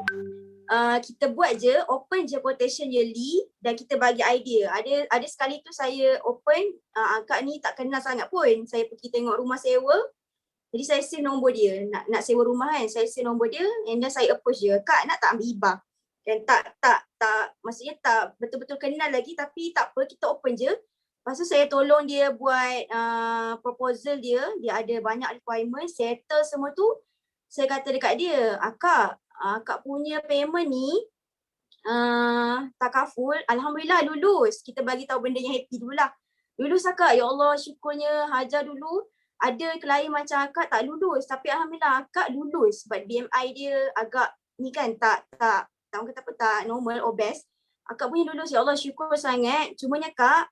kita buat je, open je quotation yearly dan kita bagi idea. Ada sekali tu saya open, akak ni tak kenal sangat pun. Saya pergi tengok rumah sewa. Jadi saya save nombor dia, nak sewa rumah kan. Saya save nombor dia and then saya approach dia. Kak nak tak ambil hibah? Dan tak maksudnya tak betul-betul kenal lagi, tapi tak apa, kita open je. Lepas tu saya tolong dia buat proposal dia ada banyak requirement, settle semua tu. Saya kata dekat dia, akak punya payment ni takaful, alhamdulillah lulus. Kita bagi tahu benda yang happy dululah. Lulus akak, ya Allah syukurnya. Hajar dulu ada klien macam akak tak lulus, tapi alhamdulillah akak lulus sebab BMI dia agak ni kan tak kata apa, tak normal or best. Akak punya lulus, ya Allah syukur sangat. Cumanya kak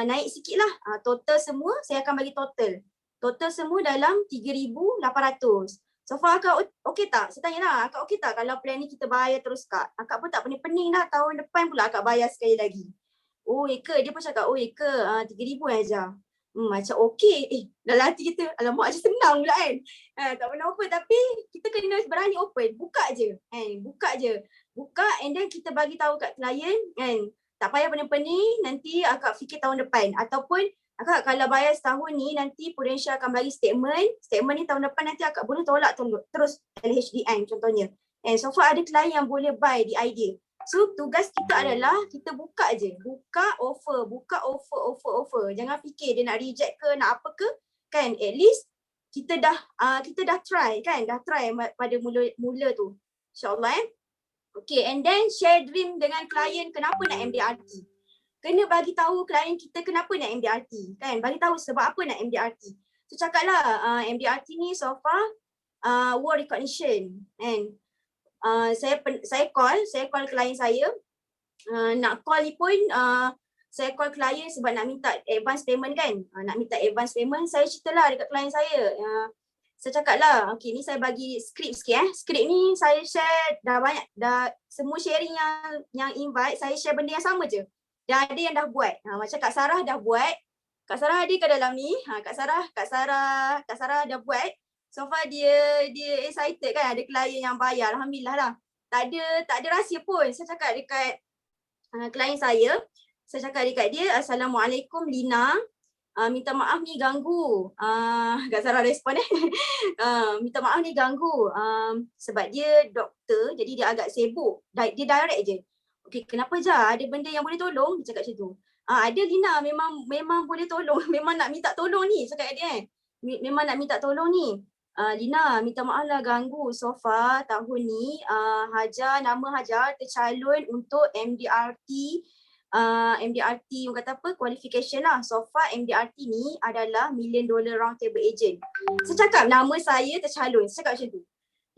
naik sikit lah. Total semua saya akan bagi total. Total semua dalam 3,800. So far akak okey tak? Saya tanya lah, akak okey tak kalau plan ni kita bayar terus kak? Akak pun tak pening-pening dah, tahun depan pula akak bayar sekali lagi. Oh ya ke? Dia pun cakap, oh ya ke? 3,000 aja. Macam okey. Dalam hati kita, alamak macam senang pula kan. Tak pernah open, tapi kita kena berani open. Buka je. Buka and then kita bagi tahu kat klien kan. Tak payah pening-pening, nanti akak fikir tahun depan. Ataupun akak kalau bayar setahun ni, nanti Prudential akan bagi statement. Statement ni tahun depan nanti akak boleh tolak terus LHDN contohnya. And so far ada klien yang boleh buy di idea. So tugas kita adalah kita buka je. Buka offer. Jangan fikir dia nak reject ke, nak apa ke. Kan at least kita dah try kan. Dah try pada mula tu. InsyaAllah Okay, and then share dream dengan klien kenapa nak MDRT. Kena bagi tahu klien kita kenapa nak MDRT. Kan, bagi tahu sebab apa nak MDRT. So cakaplah MDRT ni so far world recognition. And saya call klien saya. Nak call ni pun saya call klien sebab nak minta advance payment kan. Nak minta advance payment, saya ceritalah dekat klien saya. Saya cakap lah, okay ni saya bagi skrip sikit Skrip ni saya share dah banyak, dah semua sharing yang invite, saya share benda yang sama je. Dah ada yang dah buat. Macam Kak Sarah dah buat. Kak Sarah ada ke dalam ni? Kak Sarah dah buat. So far dia excited kan, ada klien yang bayar. Alhamdulillah lah. Tak ada rahsia pun. Saya cakap dekat klien saya cakap dekat dia, Assalamualaikum Lina. Minta maaf ni ganggu. Kak Sarah respon minta maaf ni ganggu. Sebab dia doktor, jadi dia agak sibuk. Dia direct je. Okay, kenapa je? Ada benda yang boleh tolong? Dia cakap macam tu. Ada Lina, memang boleh tolong. Memang nak minta tolong ni. Cakap dia memang nak minta tolong ni. Lina, minta maaf lah ganggu. So far tahun ni nama Hajar tercalon untuk MDRT. MDRT orang kata apa, qualification lah. So far MDRT ni adalah $1 million round table agent. Saya cakap nama saya tercalon. Saya cakap macam tu.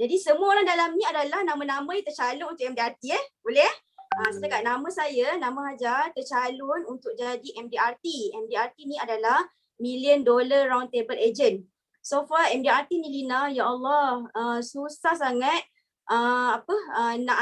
Jadi semua orang dalam ni adalah nama-nama yang tercalon untuk MDRT Boleh saya cakap nama saya, nama Hajar tercalon untuk jadi MDRT. MDRT ni adalah $1 million round table agent. So far MDRT ni Lina, ya Allah, susah sangat nak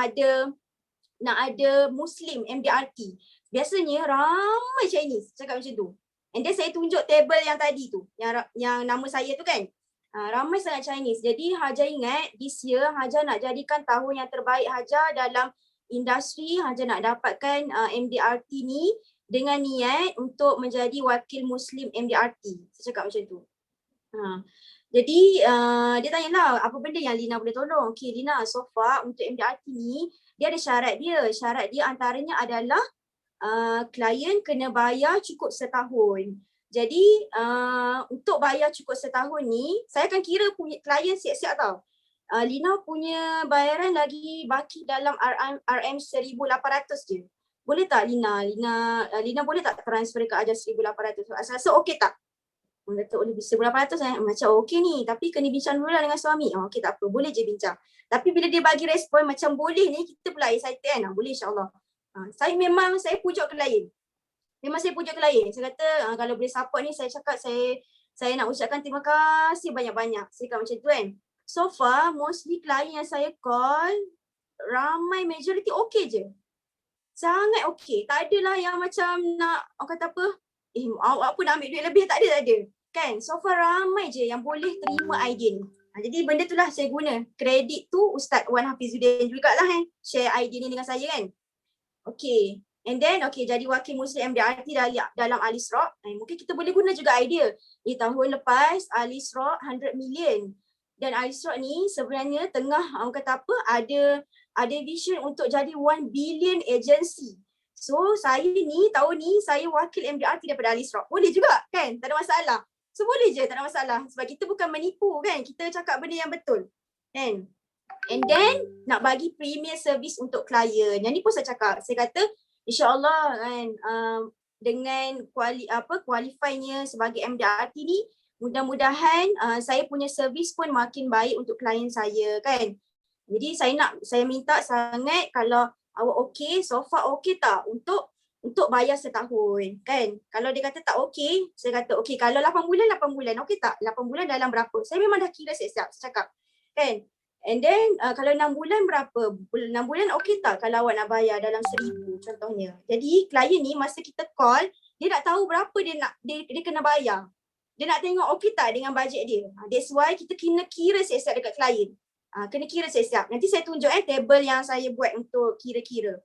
ada Muslim MDRT. Biasanya ramai Chinese, cakap macam tu. And then saya tunjuk table yang tadi tu, yang nama saya tu kan. Ramai sangat Chinese. Jadi Hajar ingat this year Hajar nak jadikan tahun yang terbaik Hajar dalam industri. Hajar nak dapatkan MDRT ni dengan niat untuk menjadi wakil Muslim MDRT. Saya cakap macam tu. Jadi dia tanyalah apa benda yang Lina boleh tolong. Okay Lina, so far untuk MDRT ni dia ada syarat dia. Syarat dia antaranya adalah klien kena bayar cukup setahun. Jadi untuk bayar cukup setahun ni, saya akan kira punya klien siap-siap tau. Lina punya bayaran lagi baki dalam RM 1,800 je. Boleh tak Lina boleh tak transfer ke Hajar 1,800? Rasa okey tak? Kata oleh 1,800 macam okey ni, tapi kena bincang dulu lah dengan suami. Okey tak apa, boleh je bincang. Tapi bila dia bagi respon macam boleh ni, kita pula excited kan. Boleh insyaAllah. Saya pujuk klien. Saya kata kalau boleh support ni, saya cakap saya nak ucapkan terima kasih banyak-banyak. Saya cakap macam tu kan. So far, mostly klien yang saya call, ramai majority okey je. Sangat okey. Tak adalah yang macam nak, orang kata apa, awak pun nak ambil duit lebih, tak ada. Kan? So far ramai je yang boleh terima idea ni. Jadi benda tu lah saya guna. Kredit tu Ustaz Wan Hafizuddin jugalah share idea ni dengan saya kan. Okay. And then jadi wakil Muslim MDRT dalam Al-Isra. Mungkin kita boleh guna juga idea. Tahun lepas Al-Isra 100 million. Dan Alisraq ni sebenarnya tengah orang kata apa, ada vision untuk jadi 1 billion agency. So saya ni tahun ni saya wakil MDRT daripada Alisraq. Boleh juga kan? Tak ada masalah. So boleh je, tak ada masalah. Sebab kita bukan menipu kan. Kita cakap benda yang betul. Kan? And then nak bagi premier service untuk klien. Yang ni pun saya cakap. Saya kata insya-Allah kan dengan qualify-nya sebagai MDRT ni, mudah-mudahan saya punya servis pun makin baik untuk klien saya kan. Jadi saya minta sangat kalau awak okey, so far okey tak untuk bayar setahun kan. Kalau dia kata tak okey, saya kata okey kalau 8 bulan okey tak? 8 bulan dalam berapa? Saya memang dah kira siap-siap, saya cakap kan. And then kalau 6 bulan berapa? 6 bulan okey tak kalau awak nak bayar dalam 1,000 contohnya. Jadi klien ni masa kita call, dia nak tahu berapa dia kena bayar. Dia nak tengok okey tak dengan bajet dia. That's why kita kena kira siap-siap dekat klien. Kena kira siap-siap. Nanti saya tunjuk table yang saya buat untuk kira-kira.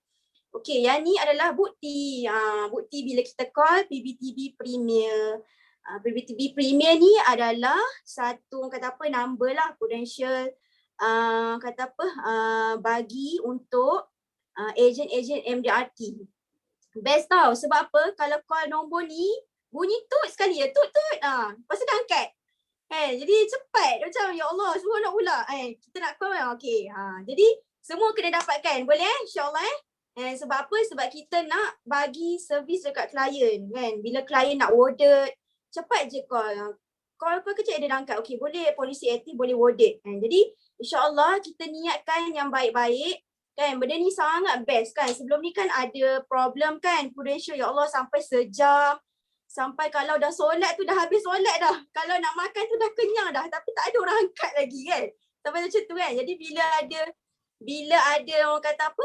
Okey, yang ni adalah bukti. Bukti bila kita call PBTB Premier. PBTB Premier ni adalah satu kata apa number lah, prudential kata apa bagi untuk ejen-ejen MDRT. Best tau. Sebab apa? Kalau call nombor ni bunyi tut sekali ya, tut. Lepas tu dah angkat. Jadi cepat. Macam ya Allah, semua nak pula. Kita nak call okey. Jadi semua kena dapatkan. Boleh insya-Allah sebab apa? Sebab kita nak bagi servis dekat klien kan. Bila klien nak worded, cepat je call. Call kecil dia dah angkat. Okey, boleh polisi aktif, boleh worded. Jadi insya-Allah kita niatkan yang baik-baik kan. Benda ni sangat best kan. Sebelum ni kan ada problem kan. Prudential ya Allah sampai sejam. Sampai kalau dah solat tu dah habis solat dah. Kalau nak makan tu dah kenyang dah. Tapi tak ada orang angkat lagi kan. Sampai macam tu kan. Jadi bila ada orang kata apa,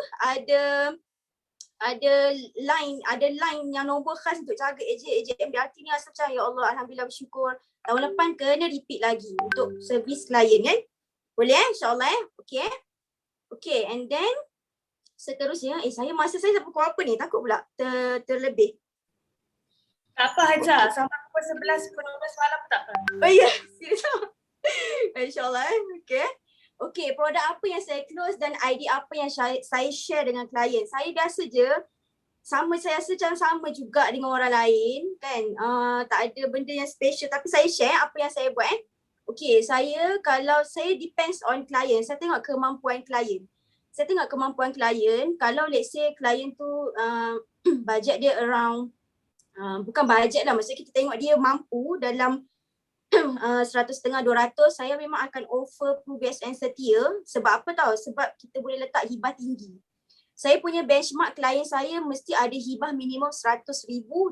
ada line yang nombor khas untuk jaga ejen MDRT ni, rasa macam ya Allah alhamdulillah bersyukur. Tahun depan kena repeat lagi untuk servis klien kan. Boleh insya-Allah okey. Okey, and then seterusnya masa saya sampai pukul apa ni? Takut pula terlebih. Tak apa Hajar, sampai pukul 11, pukul 12 malam tak apa. Oh ya, serius. InsyaAllah. Okay, produk apa yang saya close dan idea apa yang saya share dengan klien. Saya biasa je, saya rasa macam sama juga dengan orang lain kan. Tak ada benda yang special tapi saya share apa yang saya buat. Okay, kalau saya depends on klien, saya tengok kemampuan klien. Kalau let's say klien tu bajet dia around bukan bajet lah, maksudnya kita tengok dia mampu dalam 150 200, saya memang akan offer progress and setia. Sebab apa tahu? Sebab kita boleh letak hibah tinggi. Saya punya benchmark klien saya mesti ada hibah minimum 100,000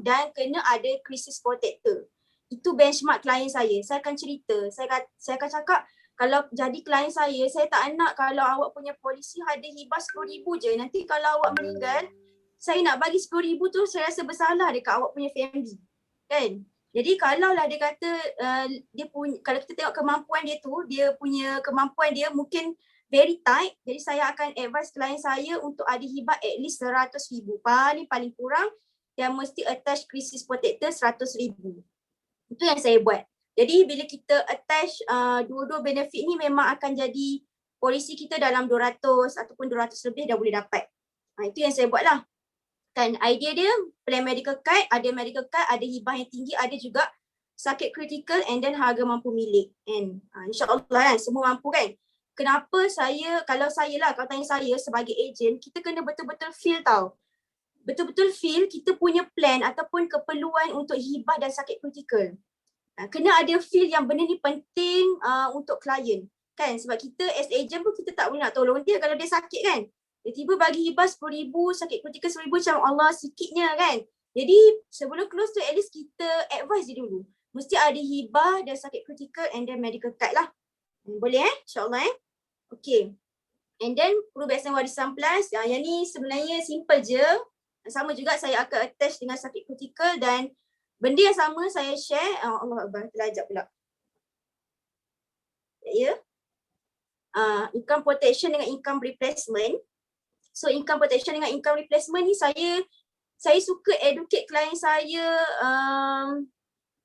dan kena ada crisis protector. Itu benchmark klien saya. Saya akan cerita, saya akan cakap kalau jadi klien saya tak nak kalau awak punya polisi ada hibah 10,000 je. Nanti kalau awak meninggal, saya nak bagi 10,000 tu saya rasa bersalah dekat awak punya family. Kan? Jadi kalaulah dia kata kalau kita tengok kemampuan dia tu, dia punya kemampuan dia mungkin very tight. Jadi saya akan advise klien saya untuk ada hibah at least 100,000. Paling kurang yang mesti attach crisis protector 100,000. Itu yang saya buat. Jadi bila kita attach dua-dua benefit ni memang akan jadi polisi kita dalam 200 ataupun 200 lebih dah boleh dapat. Itu yang saya buat lah. Kan idea dia plan medical card, ada medical card, ada hibah yang tinggi, ada juga sakit kritikal and then harga mampu milik. And insyaAllah kan semua mampu kan. Kenapa kalau tanya saya sebagai ejen, kita kena betul-betul feel tau. Betul-betul feel kita punya plan ataupun keperluan untuk hibah dan sakit kritikal. Kena ada feel yang benda ni penting untuk klien. Kan sebab kita as ejen pun kita tak boleh nak tolong dia kalau dia sakit kan. Tiba-tiba bagi hibah 10,000, sakit kritikal 10,000 macam Allah sikitnya kan. Jadi sebelum close tu at least kita advise dia dulu. Mesti ada hibah dan sakit kritikal and then medical card lah. Boleh insyaAllah Okay. And then Perubahan Warisan Plus, yang ni sebenarnya simple je. Sama juga saya akan attach dengan sakit kritikal dan benda yang sama saya share. Allah Akbar, terlajak pula. Ya. Income protection dengan income replacement. So income protection dengan income replacement ni saya suka educate klien saya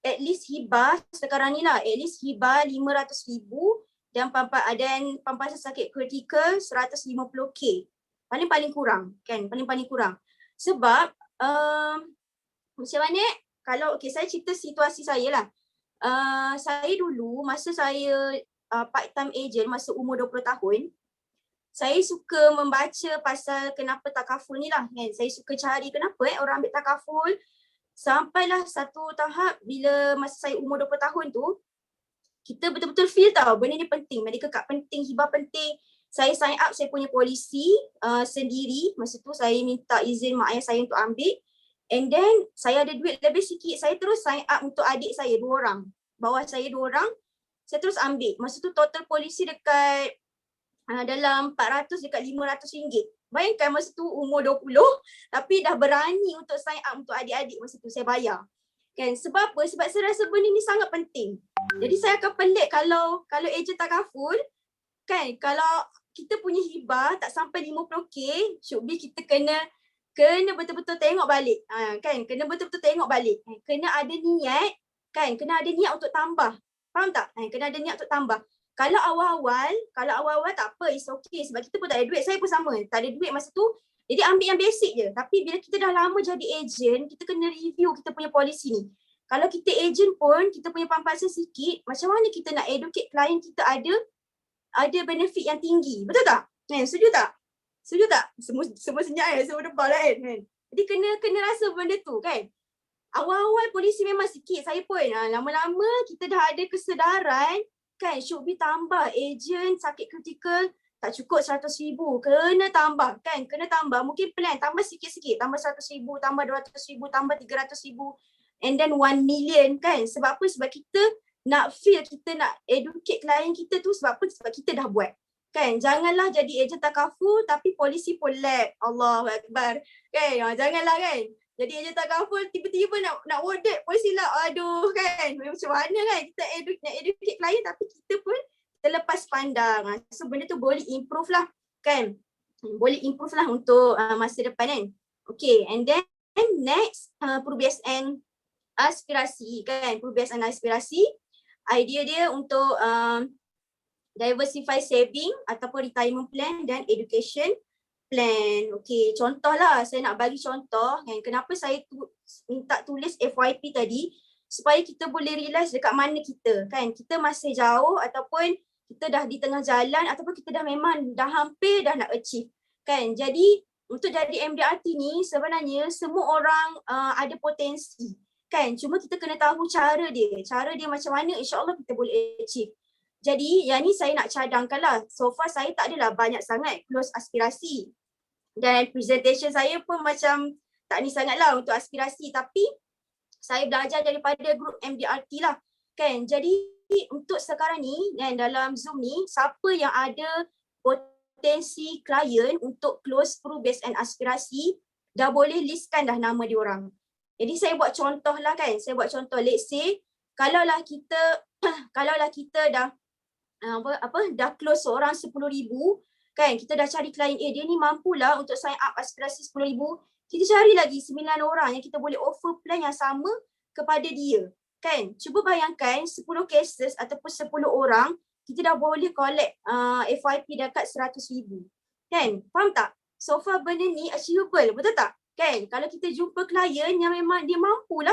at least hibah sekarang ni lah, at least hibah 500,000 dan pampasan sakit kritikal 150K. Paling kurang kan, paling kurang. Sebab macam mana kalau saya cerita situasi saya lah. Saya dulu masa saya part time agent masa umur 20 tahun, saya suka membaca pasal kenapa takaful ni lah kan. Saya suka cari kenapa orang ambil takaful. Sampailah satu tahap bila masa saya umur 20 tahun tu, kita betul-betul feel tau benda ni penting, medical card penting, hibah penting. Saya sign up saya punya polisi sendiri. Masa tu saya minta izin mak ayah saya untuk ambil. And then saya ada duit lebih sikit, saya terus sign up untuk adik saya 2 orang. Bawah saya 2 orang, saya terus ambil. Masa tu total polisi dekat dalam 400 dekat RM500. Bayangkan masa tu umur 20 tapi dah berani untuk sign up untuk adik-adik masa tu saya bayar. Kan sebab apa? Sebab saya rasa benda ni sangat penting. Jadi saya akan pelik kalau ejen takaful kan, kalau kita punya hibah tak sampai 50K, should be kita kena betul-betul tengok balik. Kan kena betul-betul tengok balik. Kena ada niat kan, kena ada niat untuk tambah. Faham tak? Kena ada niat untuk tambah. Kalau awal-awal tak apa, it's okay sebab kita pun tak ada duit. Saya pun sama, tak ada duit masa tu. Jadi ambil yang basic je. Tapi bila kita dah lama jadi ejen, kita kena review kita punya polisi ni. Kalau kita ejen pun, kita punya pampasan sikit, macam mana kita nak educate klien kita ada benefit yang tinggi. Betul tak? Setuju tak? Setuju tak? Semua senyap semua depan lah kan. Jadi kena rasa benda tu kan. Awal-awal polisi memang sikit, saya pun lama-lama kita dah ada kesedaran kan, should be tambah ejen sakit kritikal tak cukup 100,000, kena tambah kan, kena tambah. Mungkin plan tambah sikit-sikit, tambah 100,000, tambah 200,000, tambah 300,000 and then 1 million kan. Sebab apa? Sebab kita nak feel, kita nak educate klien kita tu sebab apa? Sebab kita dah buat kan. Janganlah jadi ejen takaful tapi polisi pun lag. Allahu Akbar kan, janganlah kan. Jadi ejen takaful tiba-tiba nak audit polisi lah. Aduh kan, macam mana kan kita nak educate klien tapi kita pun terlepas pandang. So benda tu boleh improve lah kan. Boleh improve lah untuk masa depan kan. Okay, and then next perubiasan aspirasi kan. Perubiasan aspirasi, idea dia untuk diversify saving ataupun retirement plan dan education plan. Okay, contohlah saya nak bagi contoh kan, kenapa saya minta tulis FYP tadi, supaya kita boleh realize dekat mana kita kan. Kita masih jauh ataupun kita dah di tengah jalan ataupun kita dah memang dah hampir dah nak achieve kan. Jadi untuk jadi MDRT ni sebenarnya semua orang ada potensi kan. Cuma kita kena tahu cara dia macam mana, insyaAllah kita boleh achieve. Jadi yang ni saya nak cadangkan lah. So far saya tak adalah banyak sangat close aspirasi. Dan presentation saya pun macam tak ni sangat lah untuk aspirasi. Tapi saya belajar daripada grup MDRT lah kan. Jadi untuk sekarang ni kan, dalam Zoom ni, siapa yang ada potensi klien untuk close perubiasan aspirasi, dah boleh listkan dah nama diorang. Jadi saya buat contoh lah kan. Saya buat contoh, let's say kalaulah kita dah dah close seorang 10,000 kan, kita dah cari klien dia ni mampulah untuk sign up aspirasi 10,000, kita cari lagi 9 orang yang kita boleh offer plan yang sama kepada dia kan. Cuba bayangkan 10 cases ataupun 10 orang, kita dah boleh collect FYP dekat 100,000 kan. Faham tak? So far benda ni achievable, betul tak kan? Kalau kita jumpa klien yang memang dia mampu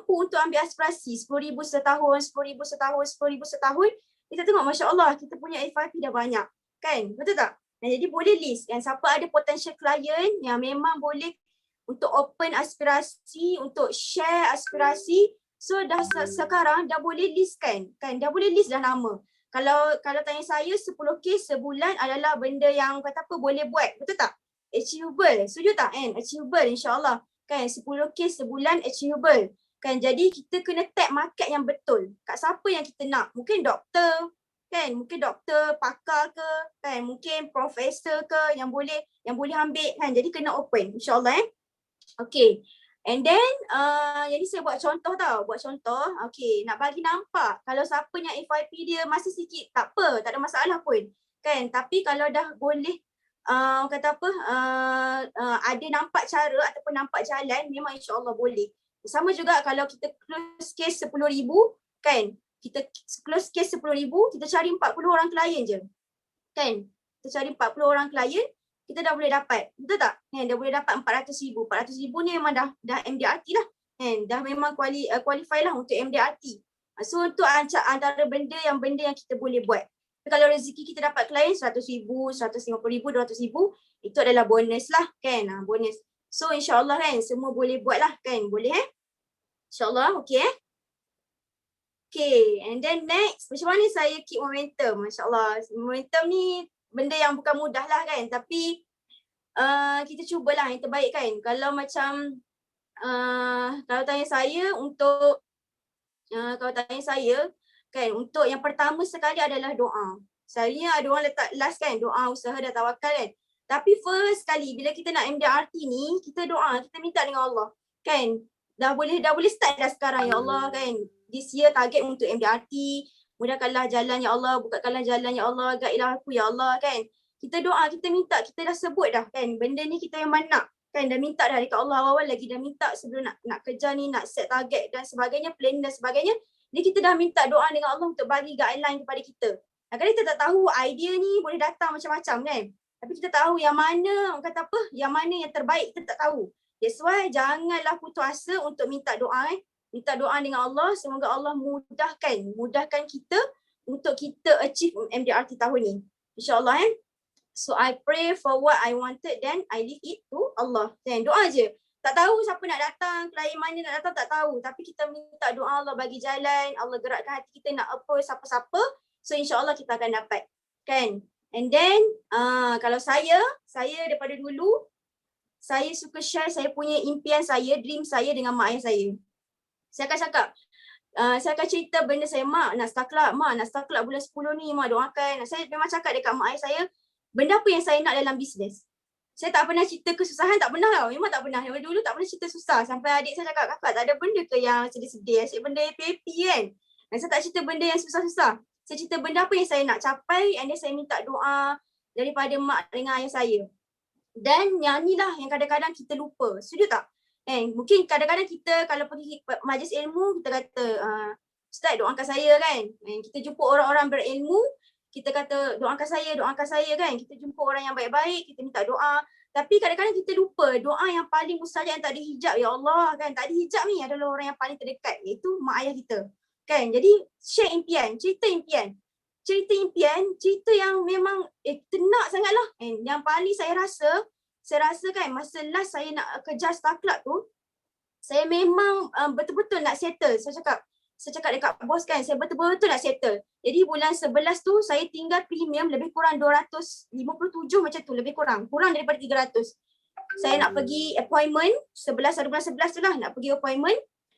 untuk ambil aspirasi 10,000 setahun, 10,000 setahun, 10,000 setahun, kita tengok Masya Allah kita punya FYP dah banyak kan, betul tak? Jadi boleh list kan siapa ada potential client yang memang boleh untuk open aspirasi, untuk share aspirasi. So dah sekarang dah boleh list kan, dah boleh list dah nama. Kalau tanya saya 10K sebulan adalah benda yang kata apa boleh buat, betul tak? Achievable, setuju tak kan? Achievable insyaAllah kan, 10K sebulan achievable. Kan, jadi kita kena tag market yang betul. Kat siapa yang kita nak? Mungkin doktor kan, mungkin doktor, pakar ke kan, mungkin profesor ke yang boleh ambil kan. Jadi kena open insyaAllah Okay. And then jadi saya buat contoh tau, okay, nak bagi nampak kalau siapa yang FYP dia masih sikit tak apa, tak ada masalah pun kan. Tapi kalau dah boleh ada nampak cara ataupun nampak jalan, memang insyaAllah boleh. Sama juga kalau kita close case 10,000 kan, kita close case 10,000, kita cari 40 orang klien je. Kan? Kita cari 40 orang klien, kita dah boleh dapat. Betul tak? Dah boleh dapat 400,000. 400,000 ni memang dah MDRT lah. Dah memang qualify lah untuk MDRT. So untuk antara benda yang kita boleh buat. Kalau rezeki kita dapat klien 100,000, 150,000, 200,000, itu adalah bonus lah kan, bonus. So insyaAllah kan semua boleh buat lah kan, boleh InsyaAllah, okay Okay, and then next, macam mana saya keep momentum? Masya Allah, momentum ni benda yang bukan mudah lah kan, tapi kita cubalah yang terbaik kan. Kalau macam, kalau tanya saya kan, untuk yang pertama sekali adalah doa. Saya ada orang letak last kan, doa, usaha dan tawakal kan. Tapi first sekali bila kita nak MDRT ni, kita doa, kita minta dengan Allah kan. Dah boleh start dah sekarang ya Allah kan. This year target untuk MDRT, mudahkanlah jalan ya Allah, bukakanlah jalan ya Allah, guide-lah aku ya Allah kan. Kita doa, kita minta, kita dah sebut dah kan. Benda ni kita memang nak kan, dah minta dah dekat Allah awal lagi, dah minta sebelum nak kerja ni, nak set target dan sebagainya, plan dan sebagainya. Jadi kita dah minta doa dengan Allah untuk bagi guideline kepada kita. Kadang-kadang kita tak tahu idea ni boleh datang macam-macam kan. Tapi kita tahu yang mana, orang kata apa, yang mana yang terbaik kita tak tahu. That's why janganlah putus asa untuk minta doa Minta doa dengan Allah, semoga Allah mudahkan kita untuk kita achieve MDRT tahun ni. InsyaAllah So I pray for what I wanted, then I leave it to Allah. Dan doa je. Tak tahu siapa nak datang, klien mana nak datang tak tahu. Tapi kita minta doa Allah bagi jalan, Allah gerakkan hati kita nak approach siapa-siapa. So insyaAllah kita akan dapat. Kan? And then kalau saya daripada dulu, saya suka share saya punya impian saya, dream saya dengan mak ayah saya. Saya akan cakap, saya akan cerita benda saya, mak nak start club bulan 10 ni, mak doakan. Saya memang cakap dekat mak ayah saya, benda apa yang saya nak dalam bisnes. Saya tak pernah cerita kesusahan, tak pernah lah. Memang tak pernah. Dulu tak pernah cerita susah. Sampai adik saya cakap, kakak tak ada benda ke yang sedih-sedih, asyik benda happy kan. Dan saya tak cerita benda yang susah-susah. Saya cerita benda apa yang saya nak capai, and then saya minta doa daripada mak dengan ayah saya. Dan yang ni lah yang kadang-kadang kita lupa. Setuju tak? Mungkin kadang-kadang kita kalau pergi majlis ilmu, kita kata, Ustaz doakan saya kan. Kita jumpa orang-orang berilmu, kita kata doakan saya kan. Kita jumpa orang yang baik-baik, kita minta doa. Tapi kadang-kadang kita lupa doa yang paling mustajab yang tak ada hijab, ya Allah kan. Tak ada hijab ni adalah orang yang paling terdekat, iaitu mak ayah kita. Kan? Jadi share impian, cerita impian, cerita yang memang tenak sangatlah. Yang paling saya rasa kan masa last saya nak kerja Star Club tu, saya memang betul-betul nak settle. Saya cakap dekat bos kan, saya betul-betul nak settle. Jadi bulan 11 tu saya tinggal premium lebih kurang 257 macam tu, lebih kurang daripada 300. Saya nak pergi appointment 11 bulan 11 tu lah, nak pergi appointment.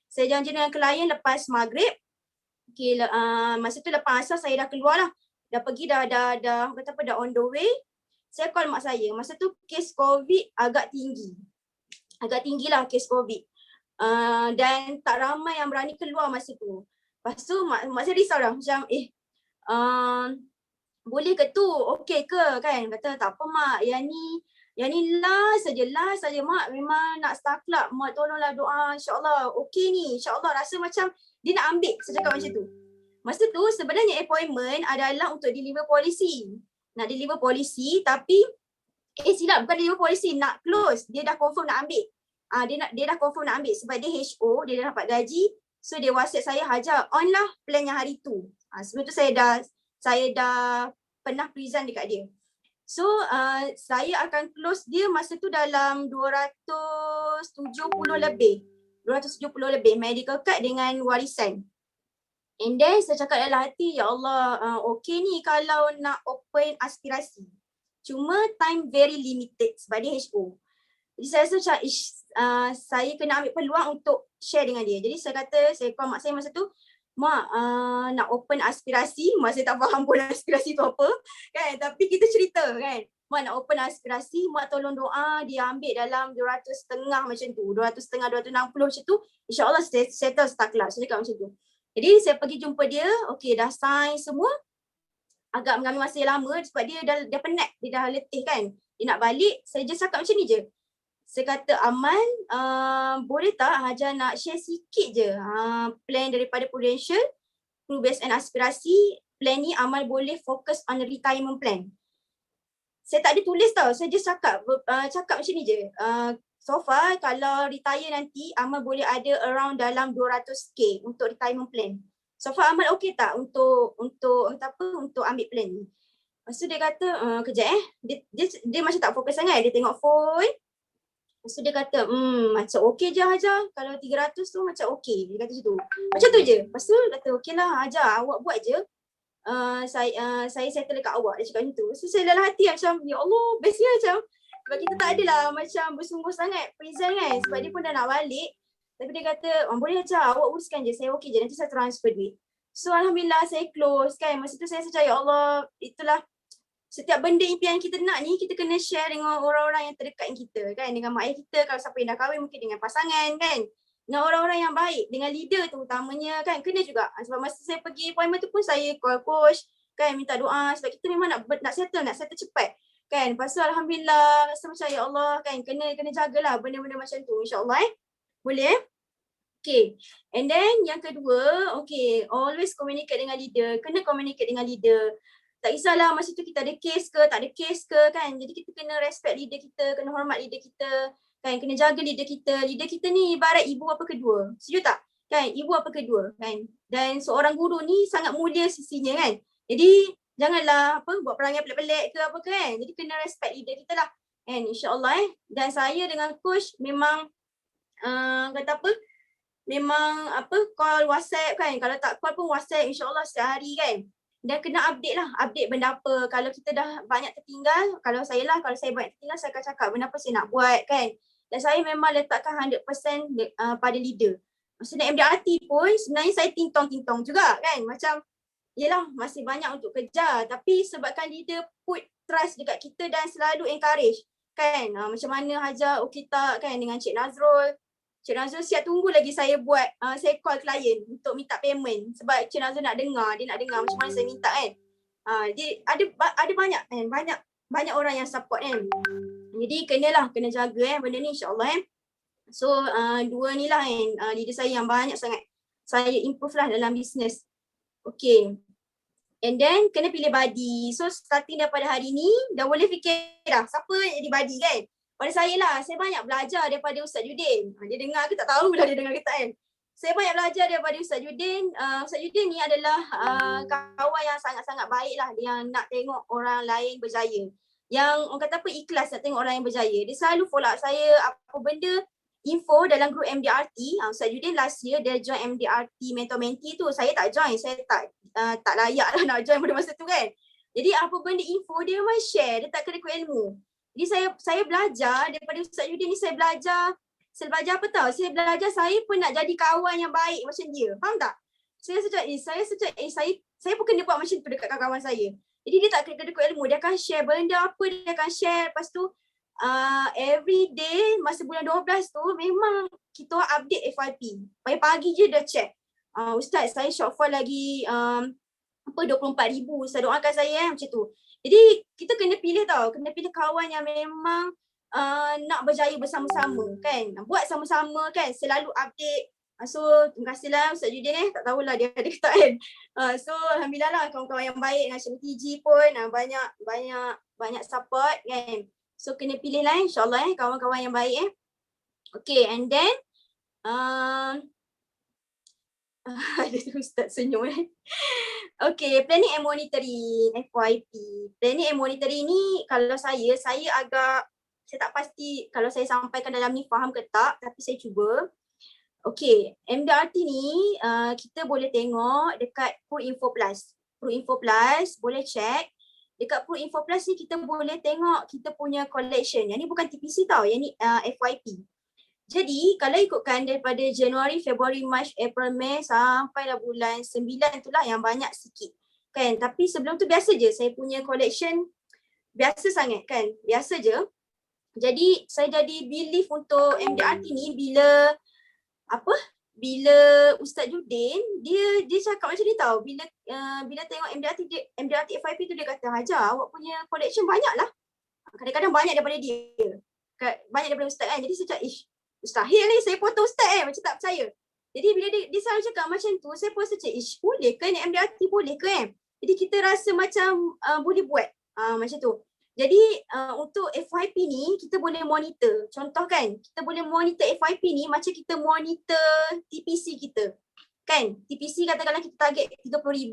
Saya janji dengan klien lepas maghrib. Okay, masa tu lepas asar saya dah keluar lah. Dah pergi, dah kata apa, dah on the way. Saya call mak saya. Masa tu kes COVID agak tinggi lah kes COVID. Dan tak ramai yang berani keluar masa tu. Lepas tu mak saya risau dah. Macam boleh ke tu? Okey ke kan? Kata tak apa mak. Yang ni last saja mak. Memang nak start club. Mak tolonglah doa. InsyaAllah okey ni. InsyaAllah rasa macam dia nak ambil. Saya cakap macam tu. Masa tu sebenarnya appointment adalah untuk deliver polisi. Nak deliver polisi tapi silap, bukan deliver polisi, nak close. Dia dah confirm nak ambil. Dia dah confirm nak ambil sebab dia HO, dia dah dapat gaji. So dia WhatsApp saya, Hajar on lah plan yang hari tu. Sebelum tu saya dah pernah present dekat dia. So saya akan close dia masa tu dalam 270 lebih medical card dengan warisan. And then saya cakap dalam hati, ya Allah, okey ni kalau nak open aspirasi. Cuma time very limited sebab dia HO. Jadi saya rasa macam saya kena ambil peluang untuk share dengan dia. Jadi saya call mak saya masa tu, mak nak open aspirasi. Mak saya tak faham pun aspirasi tu apa kan. Tapi kita cerita kan, mak nak open aspirasi, mak tolong doa dia ambil dalam 200.5 macam tu, 200.5, 260 macam tu. InsyaAllah settle start class. Saya cakap macam tu. Jadi saya pergi jumpa dia, okey dah sign semua. Agak mengambil masa yang lama sebab dia dah penat, dia dah letih kan. Dia nak balik, saya just cakap macam ni je. Saya kata, Aman, boleh tak Hajar nak share sikit je plan daripada Prudential PRU-based and aspirasi, plan ni Amal boleh fokus on retirement plan. Saya tak ada tulis tau, saya just cakap macam ni je. So far kalau retire nanti Amal boleh ada around dalam 200k untuk retirement plan. So far Amal okay tak untuk ambil plan ni? Lepas tu dia kata kejap dia macam tak fokus sangat, dia tengok phone. Lepas tu dia kata macam okay je Hajar, kalau 300 tu macam okay. Dia kata macam tu. Macam tu je. Lepas tu dia kata okay lah Hajar, awak buat je. Saya settle dekat awak. Dia cakap macam tu. So saya dalam hati macam ya Allah bestnya macam sebab kita tak adalah macam bersungguh sangat present kan, sebab dia pun dah nak balik. Tapi dia kata boleh Hajar, awak uruskan je, saya okay je, nanti saya transfer duit. So Alhamdulillah saya close kan. Masa tu saya percaya ya Allah, itulah setiap benda impian kita nak ni kita kena share dengan orang-orang yang terdekat dengan kita kan, dengan mak ayah kita, kalau siapa yang dah kahwin mungkin dengan pasangan kan, dengan orang-orang yang baik, dengan leader terutamanya kan, kena juga. Sebab masa saya pergi appointment tu pun saya call coach kan, minta doa sebab kita memang nak settle cepat kan. Lepas tu Alhamdulillah saya percaya Allah kan, kena jagalah benda-benda macam tu insya-Allah boleh Okay, and then yang kedua, okay, always communicate dengan leader, kena communicate dengan leader. Tak kisahlah masa tu kita ada case ke, tak ada case ke kan. Jadi kita kena respect leader kita, kena hormat leader kita kan, kena jaga leader kita. Leader kita ni ibarat ibu apa kedua. Setuju tak? Kan, ibu apa kedua kan. Dan seorang guru ni sangat mulia sisinya kan. Jadi janganlah buat perangai pelik-pelik ke apa kan. Jadi kena respect leader kita lah. Kan, insya-Allah Dan saya dengan coach memang memang call WhatsApp kan. Kalau tak call pun WhatsApp insya-Allah sehari kan. Dan kena update lah, update benda apa. Kalau kita dah banyak tertinggal, kalau saya banyak tertinggal, saya akan cakap benda apa saya nak buat kan. Dan saya memang letakkan 100% pada leader. Maksudnya MDRT pun sebenarnya saya ting-tong juga kan. Macam, yelah masih banyak untuk kejar. Tapi sebabkan leader put trust dekat kita dan selalu encourage kan. Macam mana Hajar, okay tak kan dengan Cik Nazrul. Cik Nazrul siap tunggu lagi saya buat, saya call klien untuk minta payment. Sebab Cik Nazrul nak dengar, dia nak dengar macam mana saya minta kan. Dia ada banyak kan, banyak orang yang support kan. Jadi kena jaga benda ni insya-Allah So dua ni lah kan, leader saya yang banyak sangat saya improve lah dalam bisnes. Okay. And then kena pilih body. So starting daripada hari ni dah boleh fikir dah siapa yang jadi body kan. Pada saya lah, saya banyak belajar daripada Ustaz Judin. Dia dengar ke tak tahu lah dia dengar ke tak kan. Saya banyak belajar daripada Ustaz Judin. Ustaz Judin ni adalah kawan yang sangat-sangat baik lah. Yang nak tengok orang lain berjaya. Yang orang kata ikhlas nak tengok orang yang berjaya. Dia selalu follow up saya apa benda info dalam grup MDRT. Ustaz Judin last year dia join MDRT mentor-mentee tu. Saya tak join. Saya tak layak lah nak join pada masa tu kan. Jadi apa benda info dia memang share. Dia tak kena ikut ilmu. Jadi saya belajar daripada Ustaz Yudin ni, saya belajar apa tahu? Saya belajar saya pun nak jadi kawan yang baik macam dia. Faham tak? Saya pun kena buat macam tu dekat kawan saya. Jadi dia tak kena ikut ilmu, dia akan share benda apa dia akan share. Lepas tu every day masa bulan 12 tu memang kita update FYP. Pagi-pagi je dah check. Ustaz saya shortfall lagi 24,000. Ustaz doakan saya macam tu. Jadi kita kena pilih kena pilih kawan yang memang nak berjaya bersama-sama kan. Buat sama-sama kan, selalu update. So terima kasihlah Ustaz Judin tak tahulah dia ada ke tak kan. So alhamdulillah lah kawan-kawan yang baik dengan TG pun banyak support kan. So kena pilih lah insya-Allah kawan-kawan yang baik Okay, and then ada Ustaz senyum Okay, planning and monitoring FYP. Planning and monitoring ni kalau saya tak pasti kalau saya sampaikan dalam ni faham ke tak, tapi saya cuba. Okay, MDRT ni kita boleh tengok dekat PRU-Info Plus. PRU-Info Plus boleh check. Dekat PRU-Info Plus ni kita boleh tengok kita punya collection. Yang ni bukan TPC yang ni FYP. Jadi kalau ikutkan daripada Januari, Februari, Mac, April, Mei sampailah bulan 9 itulah yang banyak sikit kan. Tapi sebelum tu biasa je saya punya collection, biasa sangat kan, biasa je. Jadi saya jadi believe untuk MDRT ni bila Ustaz Judin dia cakap macam ni bila tengok MDRT FYP tu dia kata Hajar awak punya collection banyak lah. Kadang-kadang banyak daripada dia, banyak daripada Ustaz kan. Jadi saya cakap mustahil ni saya foto Ustaz macam tak percaya. Jadi bila dia selalu cakap macam tu, saya pun rasa macam, boleh ke naik MDRT, boleh ke kan? Jadi kita rasa macam boleh buat macam tu. Jadi untuk FYP ni kita boleh monitor. Contoh kan, kita boleh monitor FYP ni macam kita monitor TPC kita. Kan? TPC katakanlah kita target 30,000.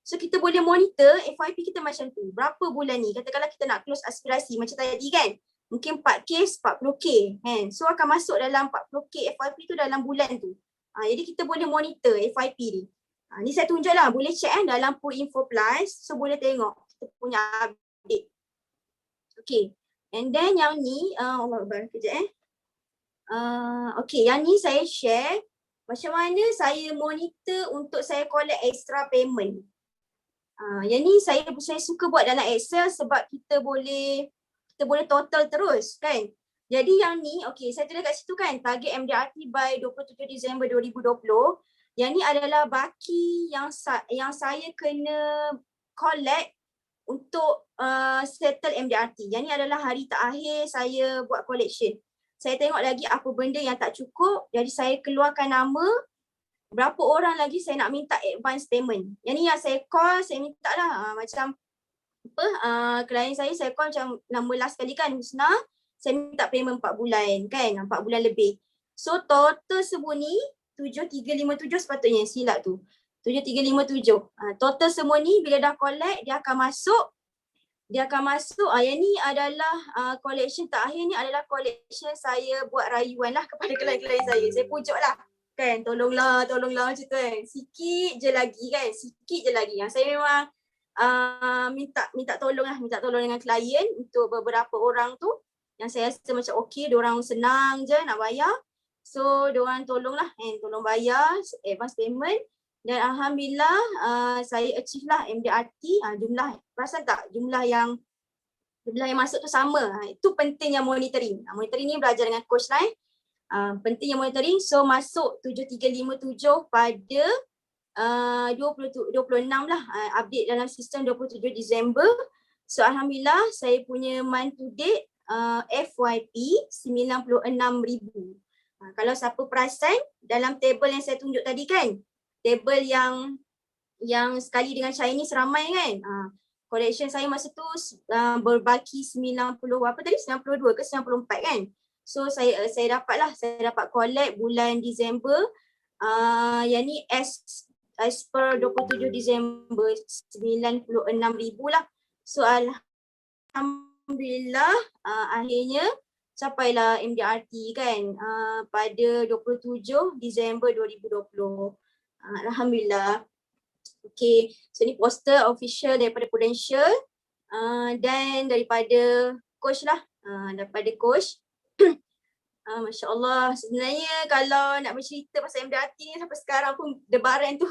So kita boleh monitor FYP kita macam tu. Berapa bulan ni? Katakanlah kita nak close aspirasi macam tadi kan. Mungkin 4 case 40k kan. So akan masuk dalam 40k FYP tu dalam bulan tu. Jadi kita boleh monitor FYP ni. Ni saya tunjuk lah. Boleh check dalam Put Info Plus. So boleh tengok kita punya update. Okay. And then yang ni, Allah Akbar, kejap okay, yang ni saya share macam mana saya monitor untuk saya collect extra payment. Yang ni saya suka buat dalam Excel sebab kita boleh total terus kan. Jadi yang ni, okay, saya tulis kat situ kan, target MDRT by 27 Disember 2020. Yang ni adalah baki yang saya kena collect untuk settle MDRT. Yang ni adalah hari terakhir saya buat collection. Saya tengok lagi apa benda yang tak cukup, jadi saya keluarkan nama, berapa orang lagi saya nak minta advance payment. Yang ni yang saya call, saya minta lah macam klien saya call macam nama last kali kan, Husna, saya minta payment 4 bulan kan, 4 bulan lebih. So total semua ni 7357 sepatutnya, silap tu. 7357. Total semua ni bila dah collect dia akan masuk. Yang ni adalah collection terakhir ni adalah collection saya buat rayuan lah kepada klien-klien saya. Saya pujuk lah kan, tolonglah macam tu kan. Sikit je lagi. Yang saya memang minta tolong dengan klien untuk beberapa orang tu. Yang saya rasa macam okey, diorang senang je nak bayar. So diorang tolong bayar advance payment. Dan alhamdulillah saya achieve lah MDRT. Perasan tak jumlah yang masuk tu sama. Itu pentingnya monitoring. Monitoring ni belajar dengan coach lah pentingnya monitoring. So masuk 7357 pada 26 lah, update dalam sistem 27 Disember. So alhamdulillah saya punya month to date FYP 96,000. Kalau siapa perasan dalam table yang saya tunjuk tadi kan, table yang sekali dengan Chinese ramai kan, collection saya masa tu berbaki 92 ke 94 kan. So saya dapat collect bulan Disember. Yang ni as per 27 Disember 96,000 lah. So alhamdulillah akhirnya capailah MDRT kan pada 27 Disember 2020. Alhamdulillah. Okay, so ni poster official daripada Prudential dan daripada coach lah, daripada coach. Masya Allah, sebenarnya kalau nak bercerita pasal MDRT ni sampai sekarang pun debaran tu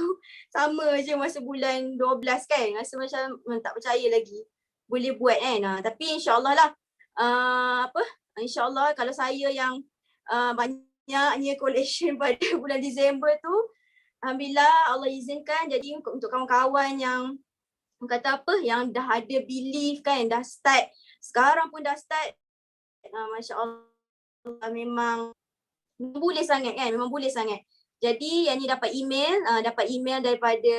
sama je masa bulan 12 kan. Rasa macam tak percaya lagi boleh buat kan. Tapi insyaAllah lah, insyaAllah kalau saya yang banyaknya collection pada bulan Disember tu, alhamdulillah Allah izinkan, jadi untuk kawan-kawan yang kata yang dah ada belief kan, dah start, sekarang pun dah start, Masya Allah memang boleh sangat kan, memang boleh sangat. Jadi yang ni dapat email daripada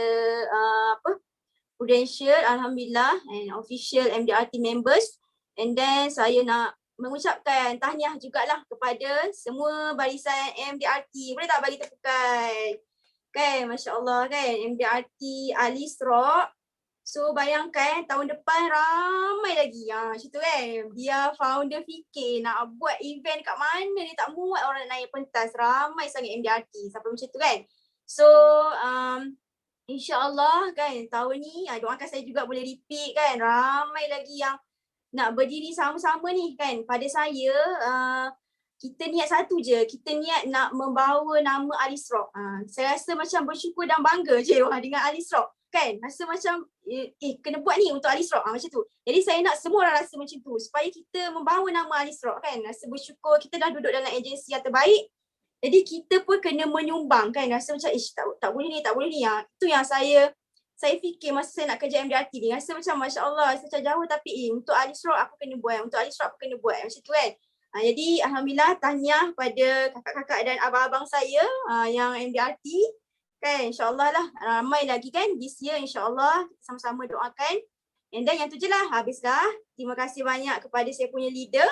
Prudential, alhamdulillah, and official MDRT members. And then saya nak mengucapkan tahniah jugalah kepada semua barisan MDRT. Boleh tak bagi tepukan? Kan, Masya Allah kan, MDRT Alisra. So bayangkan tahun depan ramai lagi macam tu kan. Dia founder fikir nak buat event kat mana ni, tak muat orang naik pentas. Ramai sangat MDRT sampai macam tu kan. So insyaAllah kan tahun ni doakan saya juga boleh repeat kan. Ramai lagi yang nak berdiri sama-sama ni kan. Pada saya kita niat satu je, kita niat nak membawa nama Alisra. Saya rasa macam bersyukur dan bangga je dengan Alisra kan. Rasa macam kena buat ni untuk Alisra macam tu. Jadi saya nak semua orang rasa macam tu supaya kita membawa nama Alisra kan. Rasa bersyukur kita dah duduk dalam agensi yang terbaik. Jadi kita pun kena menyumbang kan. Rasa macam tak boleh ni. Itu yang saya fikir masa saya nak kerja MDRT ni. Rasa macam Masya Allah, rasa macam jauh tapi untuk Alisra aku kena buat, untuk Alisra aku kena buat macam tu kan. Jadi alhamdulillah tahniah pada kakak-kakak dan abang-abang saya yang MDRT kan, insyaAllah lah ramai lagi kan this year, insyaAllah sama-sama doakan. And then yang tu je lah, habislah. Terima kasih banyak kepada saya punya leader,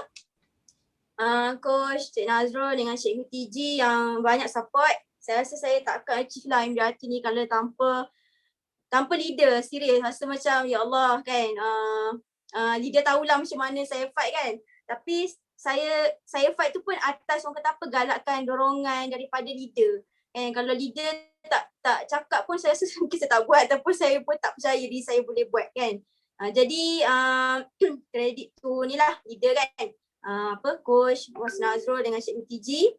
Coach Cik Nazrul dengan Cik Hutiji yang banyak support. Saya rasa saya tak akan achieve lah MDRT ni kalau tanpa leader, serius. Rasa macam ya Allah kan, leader tahulah macam mana saya fight kan. Tapi saya fight tu pun atas orang kata apa, galakkan, dorongan daripada leader. And kalau leader tak cakap pun saya rasa mungkin saya tak buat, ataupun saya pun tak percaya diri saya boleh buat kan. Jadi kredit tu ni lah leader kan, Coach Mas Nazrul dengan Cik Mutiji.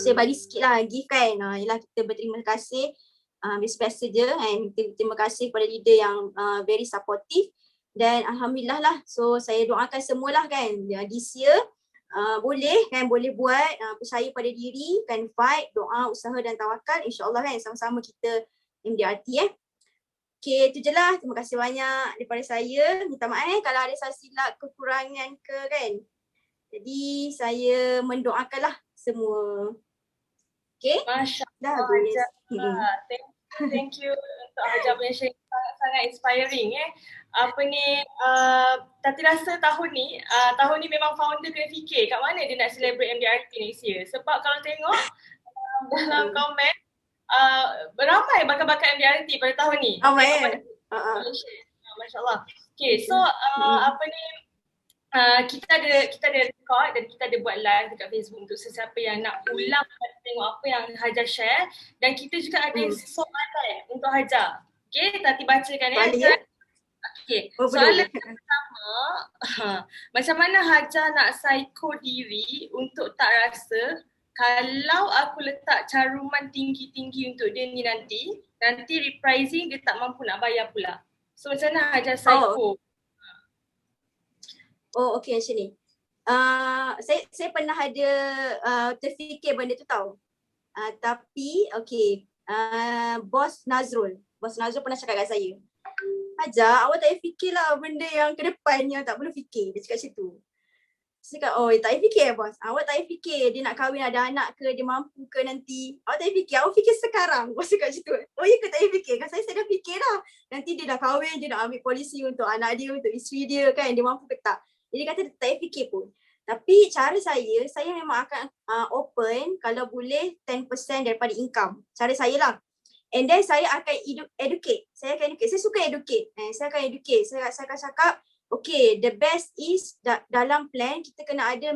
Saya bagi sikit lah gift kan. Yalah, kita berterima kasih, biasa je kan. Terima kasih kepada leader yang very supportive. Dan alhamdulillah lah, so saya doakan semualah kan this year boleh buat, percaya pada diri kan, fight, doa, usaha dan tawakal, insyaAllah kan sama-sama kita MDRT Okay, itu je lah. Terima kasih banyak daripada saya. Minta maaf kalau ada salah silap, kekurangan ke kan. Jadi saya mendoakanlah semua. Okay? Masya Dah Allah. habis. Thank you untuk Hajar punya sharing, sangat inspiring Tati rasa tahun ni memang founder kena fikir kat mana dia nak celebrate MDRT next year. Sebab kalau tengok dalam komen ramai bakat-bakat MDRT pada tahun ni. Ramai Masya Allah. Okay, so kita ada record dan kita ada buat live dekat Facebook untuk sesiapa yang nak ulang tengok apa yang Hajar share, dan kita juga ada soalan untuk Hajar. Okay, Tati bacakan ya. Okay, soalan pertama, macam mana Hajar nak psycho diri untuk tak rasa kalau aku letak caruman tinggi-tinggi untuk dia ni nanti reprising dia tak mampu nak bayar pula. So macam mana Hajar psycho? Okay macam ni. Saya pernah ada terfikir benda tu tau. Tapi okay, Bos Nazrul pernah cakap kat saya, Hajar, awak tak payah fikirlah benda yang ke depan yang tak perlu fikir. Dia cakap macam tu. Saya cakap, tak payah fikir bos. Awak tak payah fikir dia nak kahwin, ada anak ke, dia mampu ke nanti. Awak tak payah fikir, awak fikir sekarang. Bos cakap macam tu. Ya ke tak payah fikir? Kan saya dah fikir dah. Nanti dia dah kahwin, dia nak ambil polisi untuk anak dia, untuk isteri dia kan. Dia mampu ke tak. Jadi kata tak payah fikir pun. Tapi cara saya memang akan open kalau boleh 10% daripada income. Cara saya lah. And then saya akan educate. Saya suka educate. Saya akan educate. Saya akan cakap, okay, the best is dalam plan kita kena ada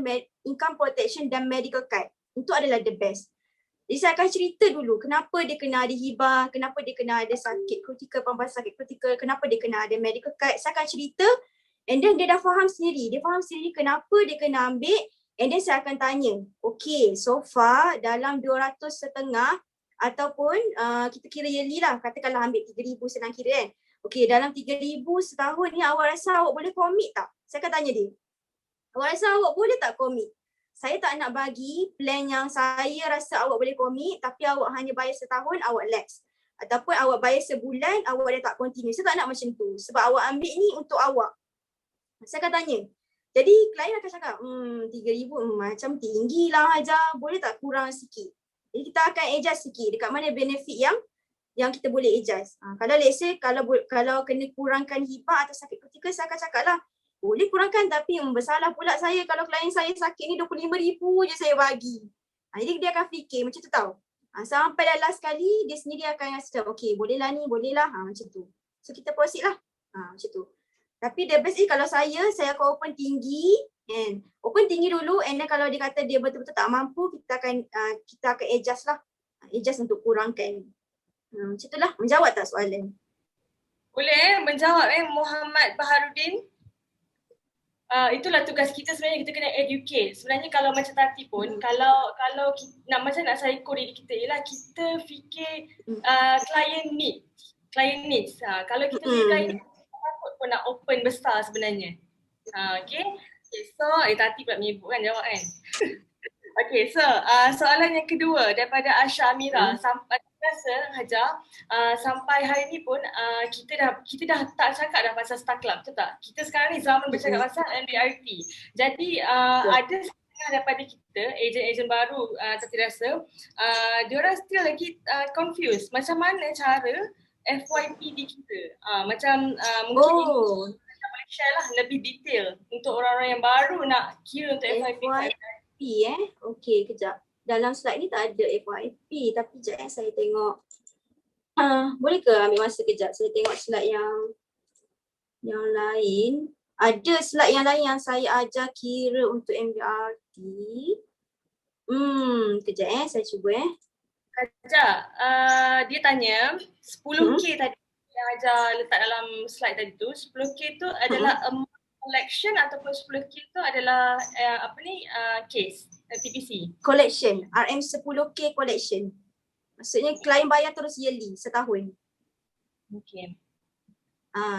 income protection dan medical card. Itu adalah the best. Jadi saya akan cerita dulu kenapa dia kena ada hibah, kenapa dia kena ada sakit kritikal, pembahasan sakit kritikal, kenapa dia kena ada medical card. Saya akan cerita, and then dia dah faham sendiri. Dia faham sendiri kenapa dia kena ambil, and then saya akan tanya, okay, so far dalam 200.5 ataupun kita kira yearly lah, katakanlah ambil 3,000 senang kira kan. Okay, dalam 3,000 setahun ni awak rasa awak boleh commit tak? Saya akan tanya dia. Awak rasa awak boleh tak commit? Saya tak nak bagi plan yang saya rasa awak boleh commit tapi awak hanya bayar setahun, awak lapse. Ataupun awak bayar sebulan, awak dah tak continue. Saya tak nak macam tu. Sebab awak ambil ni untuk awak. Saya akan tanya. Jadi klien akan cakap, 3,000 macam tinggi lah Hajar. Boleh tak kurang sikit? Jadi kita akan adjust sikit dekat mana benefit yang kita boleh adjust. Kalau let's say kalau kena kurangkan hibah atau sakit kritikal, saya akan cakap lah, boleh kurangkan tapi bersalah pula saya kalau klien saya sakit ni 25,000 je saya bagi. Jadi dia akan fikir macam tu tau. Sampai dah last kali dia sendiri akan rasa, okay boleh lah ni, boleh lah. Macam tu. So kita proceed lah. Macam tu. Tapi the best is kalau saya akan open tinggi. And open tinggi dulu, and then kalau dia kata dia betul-betul tak mampu, kita akan adjust lah. Adjust untuk kurangkan. Macam itulah. Menjawab tak soalan? Boleh menjawab Muhammad Baharudin. Itulah tugas kita sebenarnya, kita kena educate. Sebenarnya kalau macam Tati pun, kalau macam nak psycho diri kita, ialah kita fikir client needs. Kalau kita fikir client needs, takut pun nak open besar sebenarnya. Okay, so Tati pula menyebut kan jawab kan. Okay, so soalan yang kedua daripada Asha Amira. Sampai rasa Hajar, sampai hari ni pun kita dah tak cakap dah pasal Star Club, betul tak? Kita sekarang ni zaman bercakap pasal MDRT. Jadi ada daripada kita, ejen-ejen baru tapi rasa diorang still lagi confused macam mana cara FYP di kita. Mungkin ini kita boleh share lah lebih detail untuk orang-orang yang baru nak kira untuk FYP. Okey, kejap. Dalam slide ni tak ada FYP tapi sekejap saya tengok. Boleh ke ambil masa kejap? Saya tengok slide yang lain. Ada slide yang lain yang saya ajar kira untuk MDRT. Kejap saya cuba Kejap, dia tanya 10K tadi yang ajar letak dalam slide tadi tu, 10K tu adalah amount collection ataupun 10K tu adalah case TPC? Collection, RM10K collection. Maksudnya klien bayar terus yearly setahun. Okay.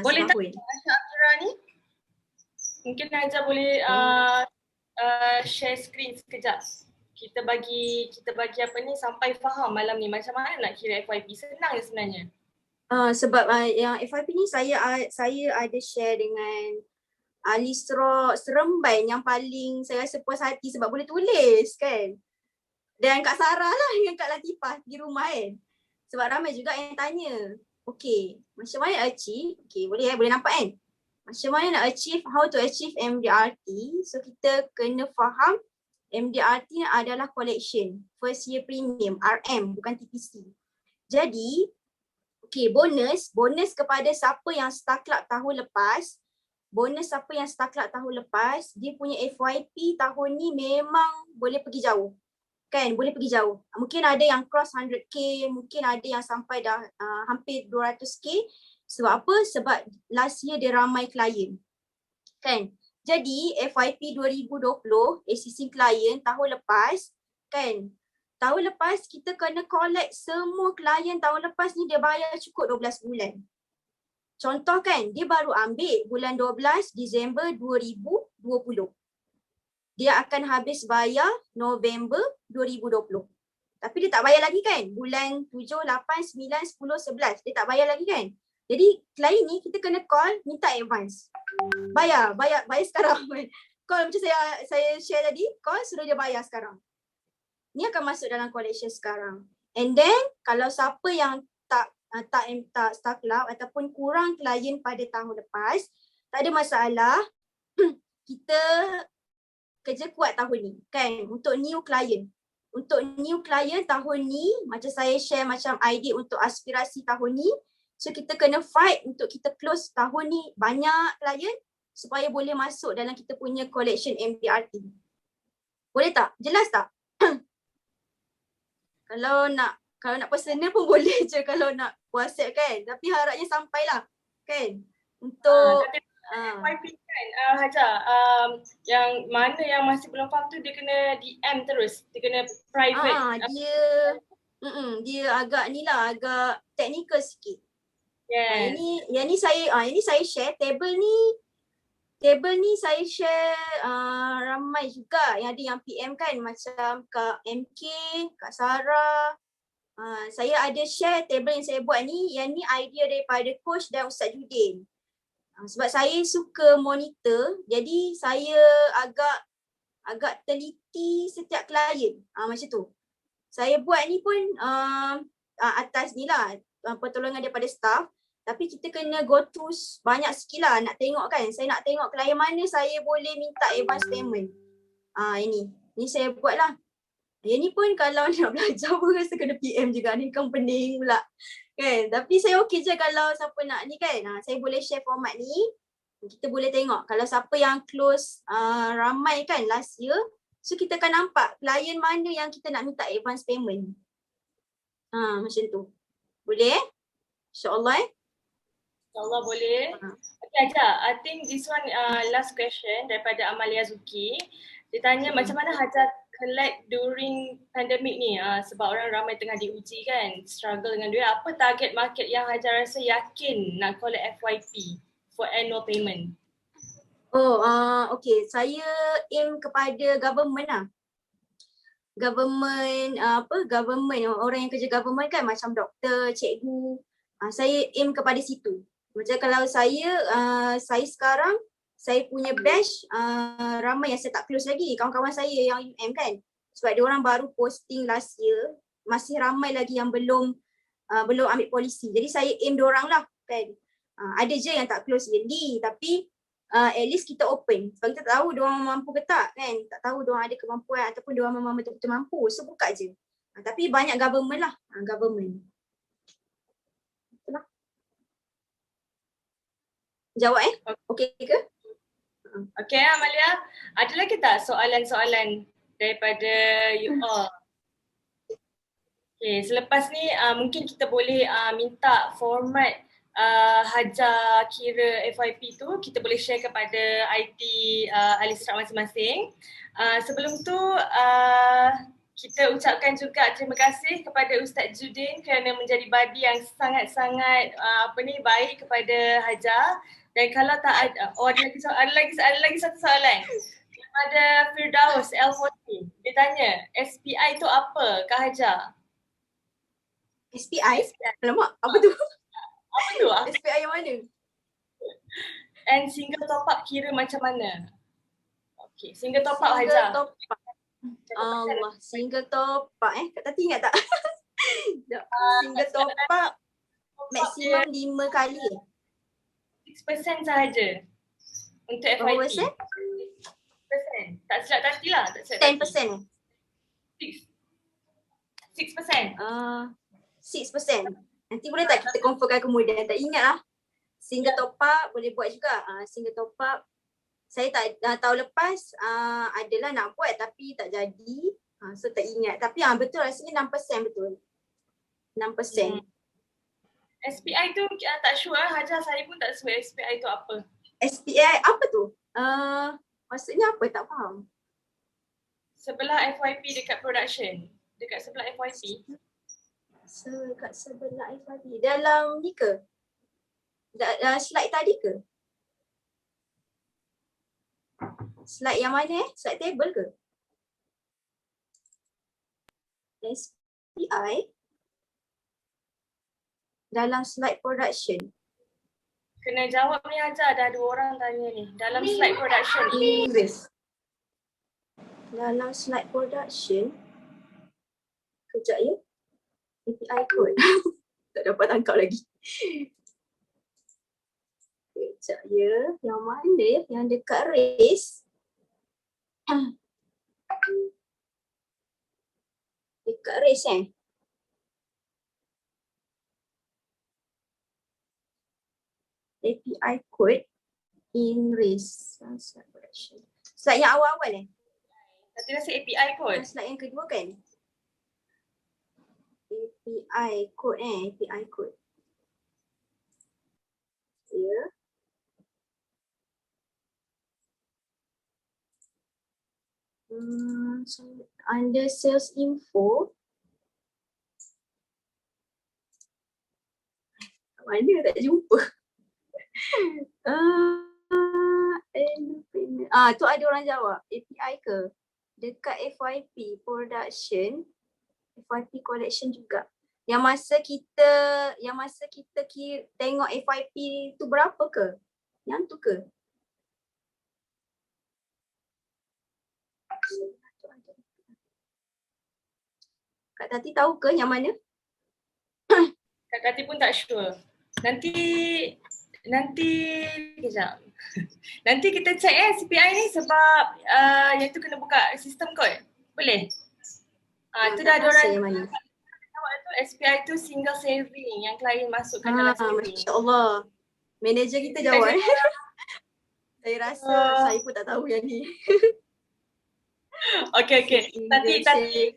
Boleh tak Aisyah Akira ni? Mungkin Najah boleh share screen sekejap. Kita bagi sampai faham malam ni macam mana nak kira FYP. Senang je sebenarnya. Sebab yang FYP ni saya ada share dengan Alisro Seremban yang paling saya rasa puas hati sebab boleh tulis kan. Dan Kak Sarah lah dengan Kak Latifah di rumah kan. Sebab ramai juga yang tanya. Okay, macam mana achieve? Okay, boleh nampak kan? Macam mana nak achieve, how to achieve MDRT. So kita kena faham MDRT adalah collection, first year premium, RM bukan TPC. Jadi, okay, bonus kepada siapa yang start club tahun lepas, dia punya FYP tahun ni memang boleh pergi jauh. Kan, boleh pergi jauh. Mungkin ada yang cross 100K, mungkin ada yang sampai dah hampir 200K. Sebab apa? Sebab last year dia ramai klien. Kan? Jadi FYP 2020 existing client tahun lepas kan. Tahun lepas kita kena collect semua klien tahun lepas ni dia bayar cukup 12 bulan. Contoh kan, dia baru ambil bulan 12 Disember 2020. Dia akan habis bayar November 2020. Tapi dia tak bayar lagi kan? Bulan 7, 8, 9, 10, 11 dia tak bayar lagi kan? Jadi klien ni kita kena call minta advance. Bayar sekarang. Call macam saya share tadi, call suruh dia bayar sekarang. Ni akan masuk dalam collection sekarang. And then kalau siapa yang tak start club ataupun kurang klien pada tahun lepas, tak ada masalah. Kita kerja kuat tahun ni kan untuk new client. Untuk new client tahun ni macam saya share macam idea untuk aspirasi tahun ni. So kita kena fight untuk kita close tahun ni banyak klien supaya boleh masuk dalam kita punya collection MDRT. Boleh tak? Jelas tak? Kalau nak personal pun boleh je kalau nak WhatsApp kan. Tapi harapnya sampailah kan untuk FYP kan Hajar, yang mana yang masih belum faham tu dia kena DM terus. Dia kena private. Dia agak agak teknikal sikit. Yes. Yang ni saya share table ni saya share ramai juga yang ada yang PM kan macam Kak MK, Kak Sarah. Saya ada share table yang saya buat ni, yang ni idea daripada coach dan Ustaz Judin. Sebab saya suka monitor, jadi saya agak teliti setiap klien. Macam tu. Saya buat ni pun atas ni lah pertolongan daripada staff. Tapi kita kena go through banyak skill lah nak tengok kan. Saya nak tengok klien mana saya boleh minta advance payment. Ini saya buat lah. Yang ni pun kalau nak belajar pun rasa kena PM juga. Ni kan pening pula. Kan? Tapi saya okey je kalau siapa nak ni kan. Saya boleh share format ni. Kita boleh tengok. Kalau siapa yang close ramai kan last year. So kita akan nampak klien mana yang kita nak minta advance payment. Macam tu. Boleh InsyaAllah InsyaAllah boleh. Okay Hajar, I think this one last question daripada Amalia Zuki. Dia tanya macam mana Hajar collect during pandemic ni sebab orang ramai tengah diuji kan, struggle dengan duit. Apa target market yang Hajar rasa yakin nak collect FYP for annual payment? Okay. Saya aim kepada government lah. Government, orang yang kerja government kan macam doktor, cikgu. Saya aim kepada situ. Macam kalau saya sekarang saya punya batch ramai yang saya tak close lagi, kawan-kawan saya yang UM kan. Sebab dia orang baru posting last year, masih ramai lagi yang belum ambil polisi. Jadi saya aim dia orang lah kan. Ada je yang tak close yearly, tapi at least kita open. Sebab kita tak tahu dia orang mampu ke tak kan. Tak tahu dia orang ada kemampuan ataupun dia orang memang betul-betul mampu. So buka je. Tapi banyak government lah. Government. Itulah. Jawab okey ke? Okay Amalia, ada lagi tak soalan-soalan daripada you all? Okay, selepas ni mungkin kita boleh minta format Hajar kira FYP tu kita boleh share kepada IT Alisra masing-masing. Sebelum tu kita ucapkan juga terima kasih kepada Ustaz Judin kerana menjadi badi yang sangat-sangat baik kepada Hajar. Dan kalau tak ada, ada lagi satu soalan daripada Firdaus L40. Dia tanya, SPI tu apa Kak Hajar? SPI? Alamak, apa tu? Apa tu? SPI yang mana? And single top up kira macam mana? Okay, single top up Hajar. Single top up. Allah, single top up Kak Tati ingat tak? Single top up maksimum 5 kali. 6% sahaja untuk FYP. Berapa persen? 6%. Tak silap Tati lah. 10%. 6%. 6%. Nanti boleh tak kita confirmkan kemudian? Tak ingat lah. Single top up boleh buat juga. Single top up saya tak tahun lepas adalah nak buat tapi tak jadi. So tak ingat. Tapi betul rasanya 6% betul. 6%. SPI tu tak sure Hajar, saya pun tak sure SPI tu apa. SPI apa tu? Maksudnya apa? Tak faham. Sebelah FYP dekat production. Dekat sebelah FYP. Dekat sebelah FYP. Dalam ni ke? Slide tadi ke? Slide yang mana Slide table ke? SPI dalam slide production. Kena jawab ni Hajar, dah 2 orang tanya ni. Dalam slide production. Dalam slide production. Kejap ya. API code. Tak dapat tangkap lagi. Kejap ya. Yang mana ya? Yang dekat race. Dekat race API code in race. Slide yang awal-awal Tadi rasa API code. Slide yang kedua kan? API code API code. Ya. Under sales info. Mana tak jumpa. Tu ada orang jawab. API ke? Dekat FYP production, FYP collection juga. Yang masa kita tengok FYP tu berapa ke? Yang tu ke? Kak Tati tahu ke yang mana? Kak Tati pun tak sure. Nanti kejap. Nanti kita check CPI ni sebab yang tu kena buka sistem kot. Boleh? Tu dah ada orang jawab tu SPI tu single saving yang klien masukkan dalam saving. Masya Allah. Manager kita jawab. Saya rasa saya pun tak tahu yang ni. Okay. Tati.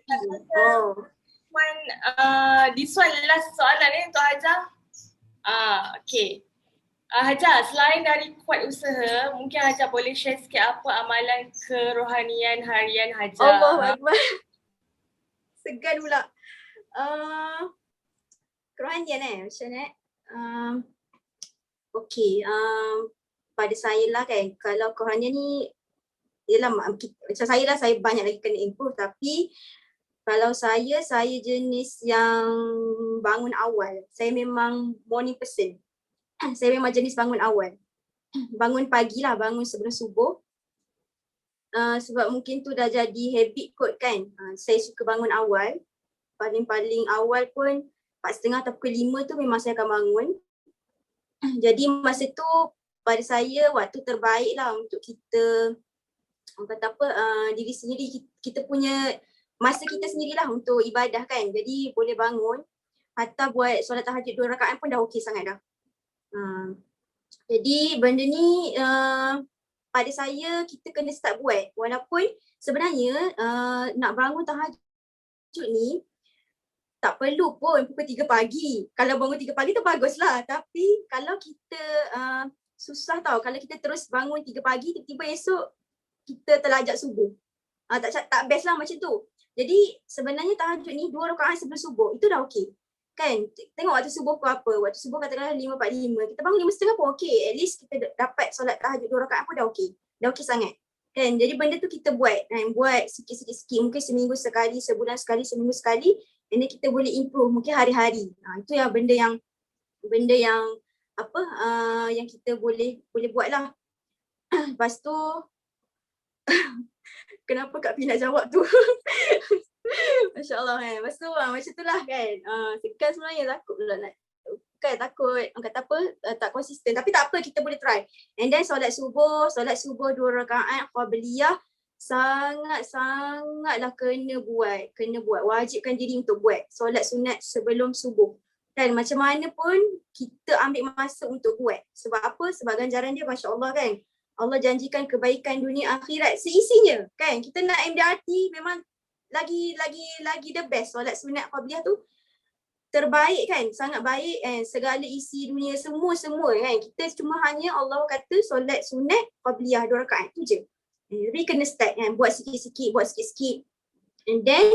This one last soalan ni untuk Hajar. Okay. Hajar, selain dari kuat usaha, mungkin Hajar boleh share sikit apa amalan kerohanian harian Hajar. Allahuakbar. Segan pula. Kerohanian macam ni. Okay. Pada saya lah kan, kalau kerohanian ni, yelah macam saya lah, saya banyak lagi kena improve. Tapi kalau saya jenis yang bangun awal. Saya memang morning person. Saya memang jenis bangun awal. bangun pagi lah, bangun sebelum subuh. Sebab mungkin tu dah jadi habit kot kan. Saya suka bangun awal. Paling-paling awal pun 4:30 atau pukul 5 tu memang saya akan bangun. Jadi masa tu pada saya waktu terbaik lah untuk kita, orang kata apa, diri sendiri, kita punya masa kita sendirilah untuk ibadah kan. Jadi boleh bangun, hatta buat solat tahajud 2 rakaat pun dah okey sangat dah. Jadi benda ni pada saya kita kena start buat. Walaupun sebenarnya nak bangun tahajud ni tak perlu pun pukul 3 pagi. Kalau bangun 3 pagi tu baguslah. Tapi kalau kita susah tau, kalau kita terus bangun 3 pagi, tiba-tiba esok kita terlajak subuh. Tak best lah macam tu. Jadi sebenarnya tahajud ni 2 rakaat sebelum subuh, itu dah okey. Kan, tengok waktu subuh pukul apa. Waktu subuh katakanlah 5.45. Kita bangun 5.30 pun okey. At least kita dapat solat tahajud 2 rakaat pun dah okey. Dah okey sangat. Kan, jadi benda tu kita buat. Buat sikit-sikit. Mungkin seminggu sekali, sebulan sekali, seminggu sekali. And then kita boleh improve mungkin hari-hari. Itu yang benda yang apa yang kita boleh buat lah. Lepas tu kenapa Kak Pi nak jawab tu? Masya Allah kan. Lepas tu macam tu lah kan. Sekarang sebenarnya takut pula nak. Kan takut, kata apa, tak konsisten. Tapi tak apa, kita boleh try. And then solat subuh 2 rakaat qabliyah. Sangatlah kena buat. Wajibkan diri untuk buat. Solat sunat sebelum subuh. Dan macam mana pun kita ambil masa untuk buat. Sebab apa? Sebab ganjaran dia Masya Allah kan. Allah janjikan kebaikan dunia akhirat seisinya kan. Kita nak MDRT memang lagi the best. Solat sunat qabliyah tu terbaik kan, sangat baik kan. Segala isi dunia semua kan. Kita cuma hanya Allah kata solat sunat qabliyah 2 rakaat tu je. Jadi kena start kan, buat sikit-sikit. And then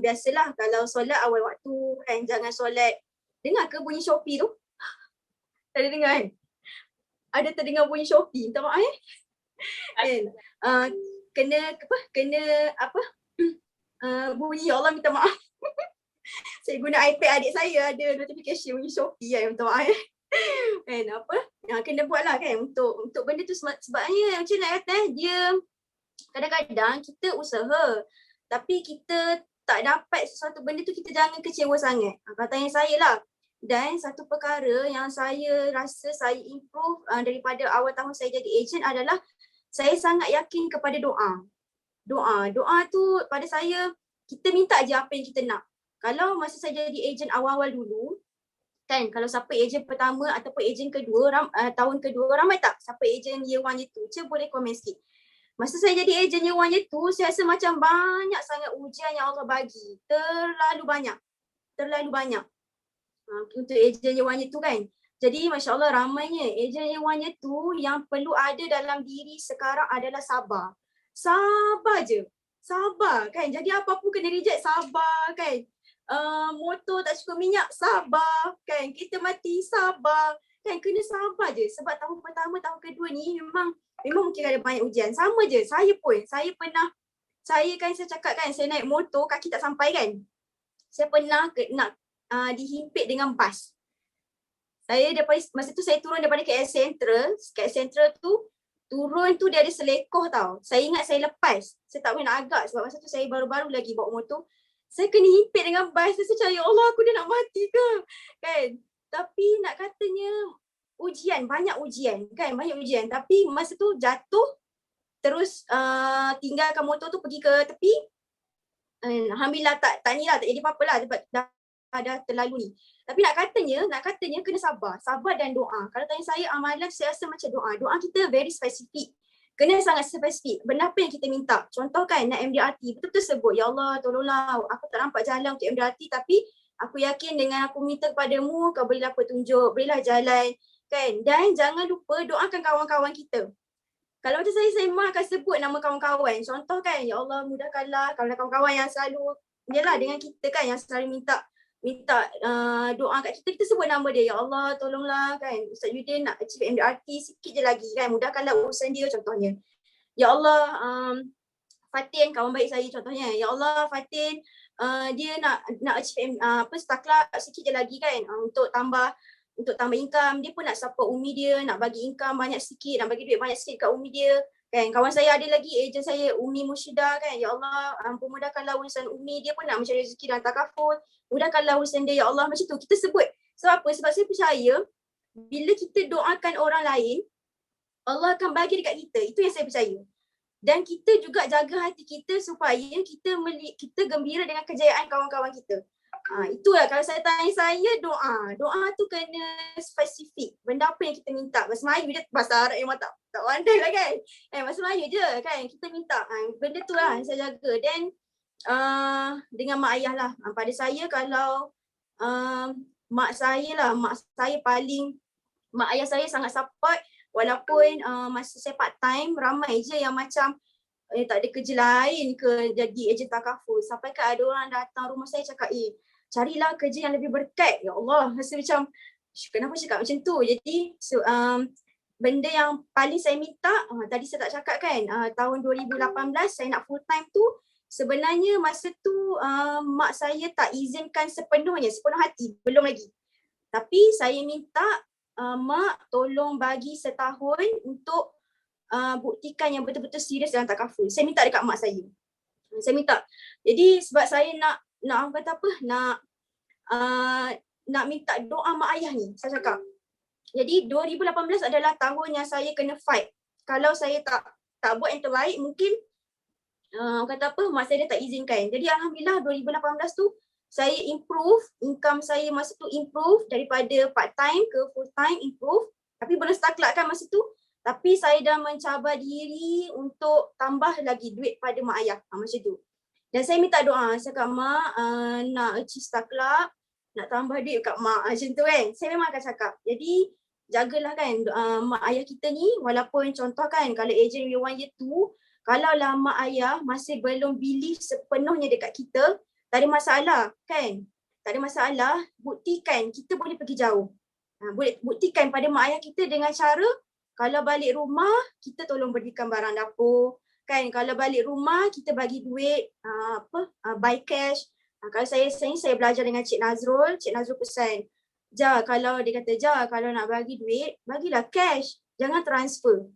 biasalah kalau solat awal waktu kan, jangan solat. Dengar ke bunyi Shopee tu? Tak ada dengar kan? Ada terdengar bunyi Shopee, minta maaf kan? Kena bunyi, ya Allah minta maaf. Saya guna iPad adik saya, ada notification bunyi Shopee kan, minta maaf kan kena buat lah kan untuk benda tu. Sebabnya macam nak kata dia kadang-kadang kita usaha tapi kita tak dapat sesuatu benda tu, kita jangan kecewa sangat. Katanya saya lah. Dan satu perkara yang saya rasa saya improve daripada awal tahun saya jadi ejen adalah saya sangat yakin kepada doa. Doa tu pada saya, kita minta je apa yang kita nak. Kalau masa saya jadi ejen awal-awal dulu, kan, kalau siapa ejen pertama ataupun ejen kedua, tahun kedua, ramai tak siapa ejen year 1 year 2? Cik boleh komen sikit. Masa saya jadi ejen year 1 year 2, saya rasa macam banyak sangat ujian yang Allah bagi. Terlalu banyak. Untuk ejen year 1 year 2 kan. Jadi Masya Allah ramainya ejen year 1 year 2 yang perlu ada dalam diri sekarang adalah sabar. Sabar je. Sabar kan. Jadi apa-apa kena reject, sabar kan. Motor tak cukup minyak, sabar kan. Kita mati, sabar kan. Kena sabar je. Sebab tahun pertama, tahun kedua ni memang mungkin ada banyak ujian. Sama je, saya pernah, saya cakap kan, saya naik motor kaki tak sampai kan. Saya pernah nak dihimpit dengan bas. Saya masa tu saya turun daripada KL Central tu, turun tu dia ada selekoh tau. Saya ingat saya lepas. Saya tak boleh nak agak sebab masa tu saya baru-baru lagi bawa motor. Saya kena himpit dengan bas. Saya macam, ya Allah, aku dah nak mati ke? Kan? Tapi nak katanya banyak ujian kan, Tapi masa tu jatuh, terus tinggalkan motor tu pergi ke tepi. Alhamdulillah tak ni lah, tak jadi apa-apa lah sebab dah terlalu ni. Tapi nak katanya kena sabar dan doa. Kalau tanya saya amalan, saya rasa macam doa kita very spesifik. Kena sangat spesifik. Benda apa yang kita minta. Contoh kan nak MDRT, betul-betul sebut, ya Allah tolonglah, aku tak nampak jalan untuk MDRT tapi aku yakin dengan aku minta kepadamu, kau berilah petunjuk, berilah jalan kan. Dan jangan lupa doakan kawan-kawan kita. Kalau macam saya memang akan sebut nama kawan-kawan. Contoh kan, ya Allah mudahkanlah, kalau kawan-kawan yang selalu yalah dengan kita kan, yang selalu minta doa kat kita sebut nama dia. Ya Allah tolonglah kan, Ustaz Yudin nak achieve MDRT sikit je lagi kan, mudahkanlah urusan dia contohnya. Ya Allah Fatin kawan baik saya contohnya. Ya Allah Fatin dia nak achieve stakla sikit je lagi kan, untuk tambah untuk tambah income. Dia pun nak support umi dia, nak bagi income banyak sikit, nak bagi duit banyak sikit kat umi dia. Kan, kawan saya ada lagi ejen saya, Umi Murshidah kan. Ya Allah, pemudahkanlah urusan umi, dia pun nak mencari rezeki dan takaful. Mudahkanlah urusan dia, ya Allah. Macam tu kita sebut. Sebab apa? Sebab saya percaya bila kita doakan orang lain, Allah akan bagi dekat kita. Itu yang saya percaya. Dan kita juga jaga hati kita supaya kita gembira dengan kejayaan kawan-kawan kita. Itulah kalau saya tanya saya, doa tu kena spesifik. Benda apa yang kita minta. Bahasa Melayu je, bahasa Arab memang tak pandai lah kan. Bahasa Melayu je kan kita minta. Benda tu lah yang saya jaga. Dan dengan mak ayah lah. Pada saya kalau mak saya mak ayah saya sangat support. Walaupun masa saya part time, ramai je yang macam tak ada kerja lain ke jadi ejen takaful. Sampai ke ada orang datang rumah saya cakap, carilah kerja yang lebih berkat. Ya Allah, rasa macam kenapa cakap macam tu. Jadi benda yang paling saya minta, tadi saya tak cakap kan, tahun 2018 saya nak full time tu, sebenarnya masa tu mak saya tak izinkan sepenuh hati, belum lagi. Tapi saya minta mak tolong bagi setahun untuk buktikan yang betul-betul serius dalam takaful. Saya minta dekat mak saya. Saya minta. Jadi sebab saya nak nak minta doa mak ayah ni, saya cakap. Jadi 2018 adalah tahun yang saya kena fight. Kalau saya tak buat yang terbaik, mungkin mak saya dia tak izinkan. Jadi alhamdulillah 2018 tu saya improve, income saya masa tu improve daripada part time ke full time improve. Tapi belum start kan masa tu. Tapi saya dah mencabar diri untuk tambah lagi duit pada mak ayah. Macam tu. Dan saya minta doa. Saya cakap, mak nak achieve taklak, nak tambah duit kat mak. Macam tu kan. Saya memang akan cakap. Jadi jagalah kan mak ayah kita ni. Walaupun contoh kan kalau ejen year 1 year 2, kalau lah mak ayah masih belum believe sepenuhnya dekat kita, tak ada masalah kan. Tak ada masalah. Buktikan kita boleh pergi jauh. Boleh buktikan pada mak ayah kita dengan cara kalau balik rumah, kita tolong belikan barang dapur. Kan, kalau balik rumah, kita bagi duit, buy cash. Kalau saya belajar dengan Cik Nazrul pesan, kalau dia kata, kalau nak bagi duit, bagilah cash. Jangan transfer.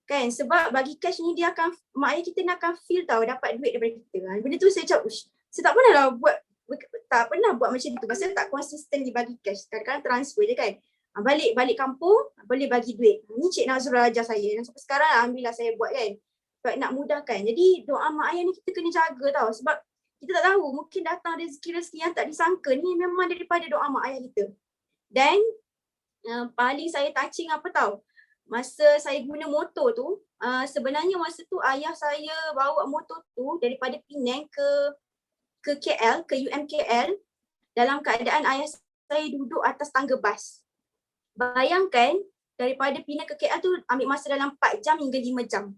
Kan, sebab bagi cash ni mak ayah kita ni akan feel tahu dapat duit daripada kita. Benda tu saya cakap, saya tak pernah buat macam tu. Pasal tak konsisten dibagi cash. Kadang-kadang transfer je kan. Balik kampung, boleh bagi duit. Ni Cik Nazrul ajar saya. Dan sampai sekarang alhamdulillah saya buat kan. Sebab nak mudahkan. Jadi doa mak ayah ni kita kena jaga tau. Sebab kita tak tahu, mungkin datang rezeki-rezeki yang tak disangka ni memang daripada doa mak ayah kita. Dan paling saya touching apa tau. Masa saya guna motor tu, sebenarnya masa tu ayah saya bawa motor tu daripada Penang ke KL, ke UMKL. Dalam keadaan ayah saya duduk atas tangga bas. Bayangkan daripada Penang ke KL tu ambil masa dalam 4 jam hingga 5 jam.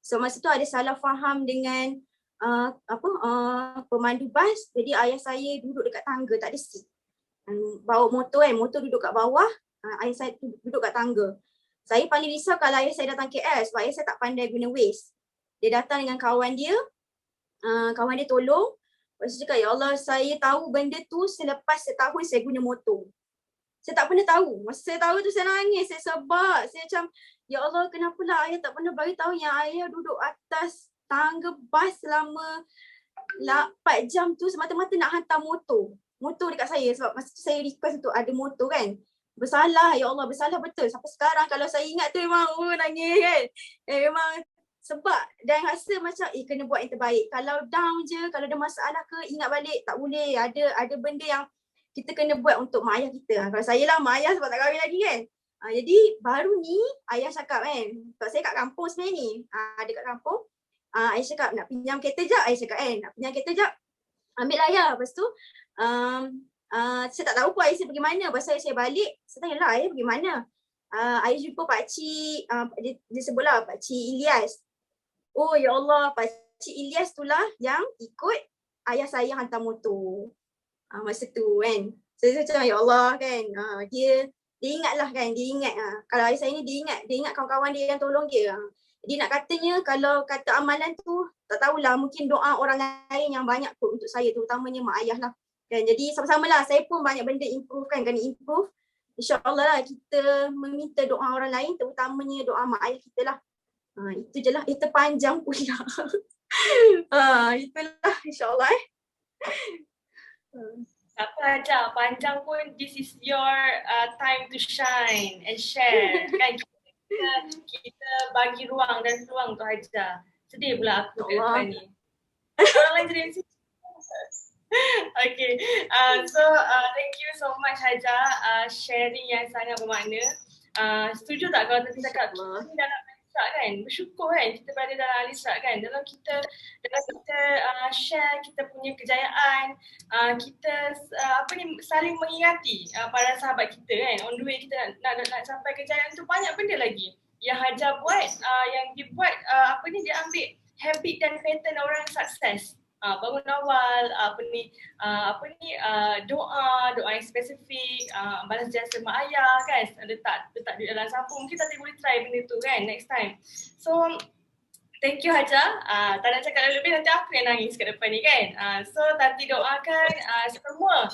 So masa tu ada salah faham dengan pemandu bas. Jadi ayah saya duduk dekat tangga, tak ada seat. Bawa motor kan, motor duduk kat bawah, ayah saya duduk kat tangga. Saya paling risau kalau ayah saya datang KL sebab ayah saya tak pandai guna Waze. Dia datang dengan kawan dia tolong. Lepas tu cakap, ya Allah, saya tahu benda tu selepas setahun saya guna motor. Saya tak pernah tahu. Masa saya tahu tu saya nangis, saya sebab. Saya macam, ya Allah, kenapalah ayah tak pernah bagi tahu yang ayah duduk atas tangga bas selama 4 jam tu semata-mata nak hantar motor dekat saya. Sebab masa tu saya request untuk ada motor kan. Bersalah, ya Allah, bersalah betul. Sampai sekarang kalau saya ingat tu memang nangis kan. Memang sebab dan rasa macam kena buat yang terbaik. Kalau down je, kalau ada masalah ke, ingat balik tak boleh. Ada benda yang kita kena buat untuk mak ayah kita. Kalau saya lah mak ayah sebab tak kahwin lagi kan. Jadi baru ni ayah cakap kan. Sebab saya kat kampung sebenarnya ni. Dekat kampung. Ayah cakap nak pinjam kereta jap. Ayah cakap nak pinjam kereta jap. Ambil lah ayah. Lepas tu saya tak tahu pun ayah saya pergi mana. Lepas saya balik. Saya tanya lah ayah pergi mana. Ayah jumpa pakcik. Dia sebut lah pakcik Ilyas. Oh ya Allah. Pakcik Ilyas tu lah yang ikut ayah saya hantar motor. Masa tu kan. Saya macam ya Allah kan. Dia ingat lah kan. Dia ingat. Kalau ayah saya ni dia ingat kawan-kawan dia yang tolong dia. Jadi nak katanya kalau kata amalan tu tak tahulah mungkin doa orang lain yang banyak kot untuk saya terutamanya mak ayah lah. Kan jadi sama-sama lah saya pun banyak benda improve kan. Kena improve. InsyaAllah lah kita meminta doa orang lain, terutamanya doa mak ayah kita lah. Itu je lah, itu panjang pula. Itulah insyaAllah Apa aja, panjang pun this is your time to shine and share. Kan kita bagi ruang dan peluang untuk Haja. Sedih pula aku ke depan ni. Orang lain jadi MC. Okay, so thank you so much Haja, sharing yang sangat bermakna. Setuju tak kalau tadi cakap kita ni dalam Al-Isra' kan, bersyukur kan kita berada dalam Al-Isra' kan, dalam kita share kita punya kejayaan, kita saling mengingati para sahabat kita kan, on the way kita nak sampai kejayaan tu banyak benda lagi yang Haja buat, yang dibuat dia ambil habit dan pattern orang sukses. Bangun awal, doa yang spesifik, balas jasa mak ayah kan, letak duit dalam sampul. Mungkin Tati boleh try benda tu kan next time. So thank you Haja. Tak nak cakap lebih, nanti aku yang nangis kat depan ni kan. So Tati doakan semua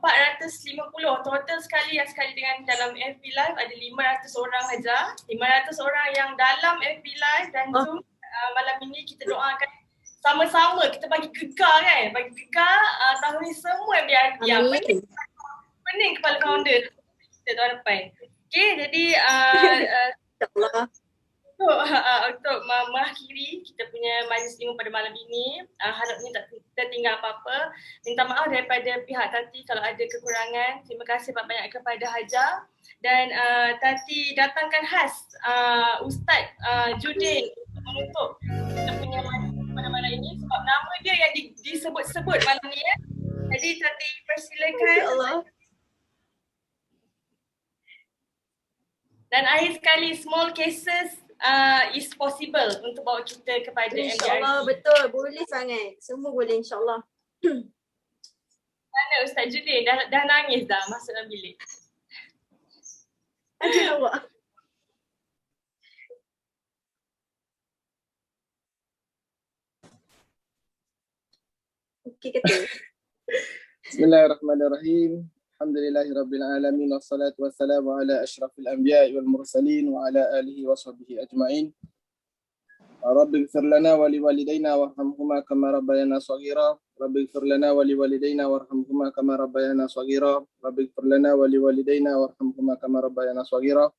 450 total sekali dengan dalam FB Live ada 500 orang Haja. 500 orang yang dalam FB Live dan Zoom malam ini kita doakan sama-sama, kita bagi gegar kan, tahun ni semua biar pening kepala founder kita tahun depan. Okay, jadi untuk mengakhiri kita punya majlis ilmu pada malam ini, harapnya tak tertinggal apa-apa. Minta maaf daripada pihak Tati kalau ada kekurangan. Terima kasih banyak kepada Haja dan Tati datangkan khas Ustaz Judin untuk menutup kita punya majlis pada malam ini sebab nama dia yang disebut-sebut malam ni ya. Jadi Tati persilakan. Dan akhir sekali, small cases is possible untuk bawa kita kepada MDRT. InsyaAllah betul, boleh sangat. Semua boleh insyaAllah. Mana Ustaz Judin dah nangis dah masuk dalam bilik. Ada awak. Okey kata. Bismillahirrahmanirrahim. Alhamdulillahirabbil alamin wassalatu wassalamu ala asyrafil anbiya'i wal mursalin wa ala alihi wa sahbihi ajma'in. Rabbighfir lana wa liwalidayna warhamhuma kama rabbayana shaghira. Rabbighfir lana wa liwalidayna warhamhuma kama rabbayana shaghira. Rabbighfir lana wa liwalidayna warhamhuma kama rabbayana shaghira.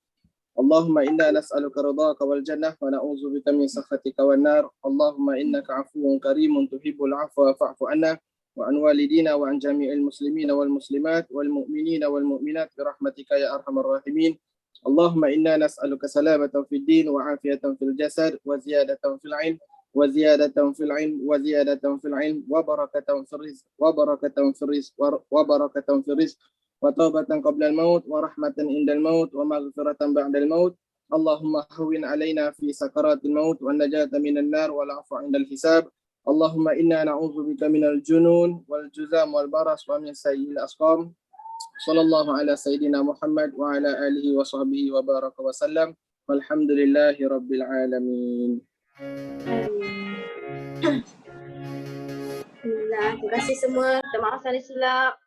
Allahumma inna nas'aluka ridhaka wal jannah wa na'udzu bika min sakhatika wan nar. Allahumma innaka 'afuwun karimun tuhibbul 'afwa fa'fu 'anna wa an walidina wa an jami'il muslimina wal muslimat wal mu'minina wal mu'minat bi rahmatika ya arhamar rahimin. Allahumma inna nas'aluka salamatan fid din wa 'afiyatan fil jasad wa ziyadatan fil 'ilm wa ziyadatan fil 'ilm wa ziyadatan fil 'ilm wa barakatan fil rizq wa barakatan fil rizq wa barakatan fil rizq wa taubatan qabla al-maut wa rahmatan inda al-maut wa maghfiratan ba'da al-maut. Allahumma hawwin 'alaina fi sakaratil maut wa najata minan nar wal 'afwa 'inda al-hisab. Allahumma inna na'udzu bika minal junun wal juzam wal baras wa min sayyi'il asqam. Sallallahu ala sayyidina Muhammad wa ala alihi wa sahbihi wa baraka wa sallam. Walhamdulillahi rabbil alamin. Terima kasih semua. Minta maaf salah silap.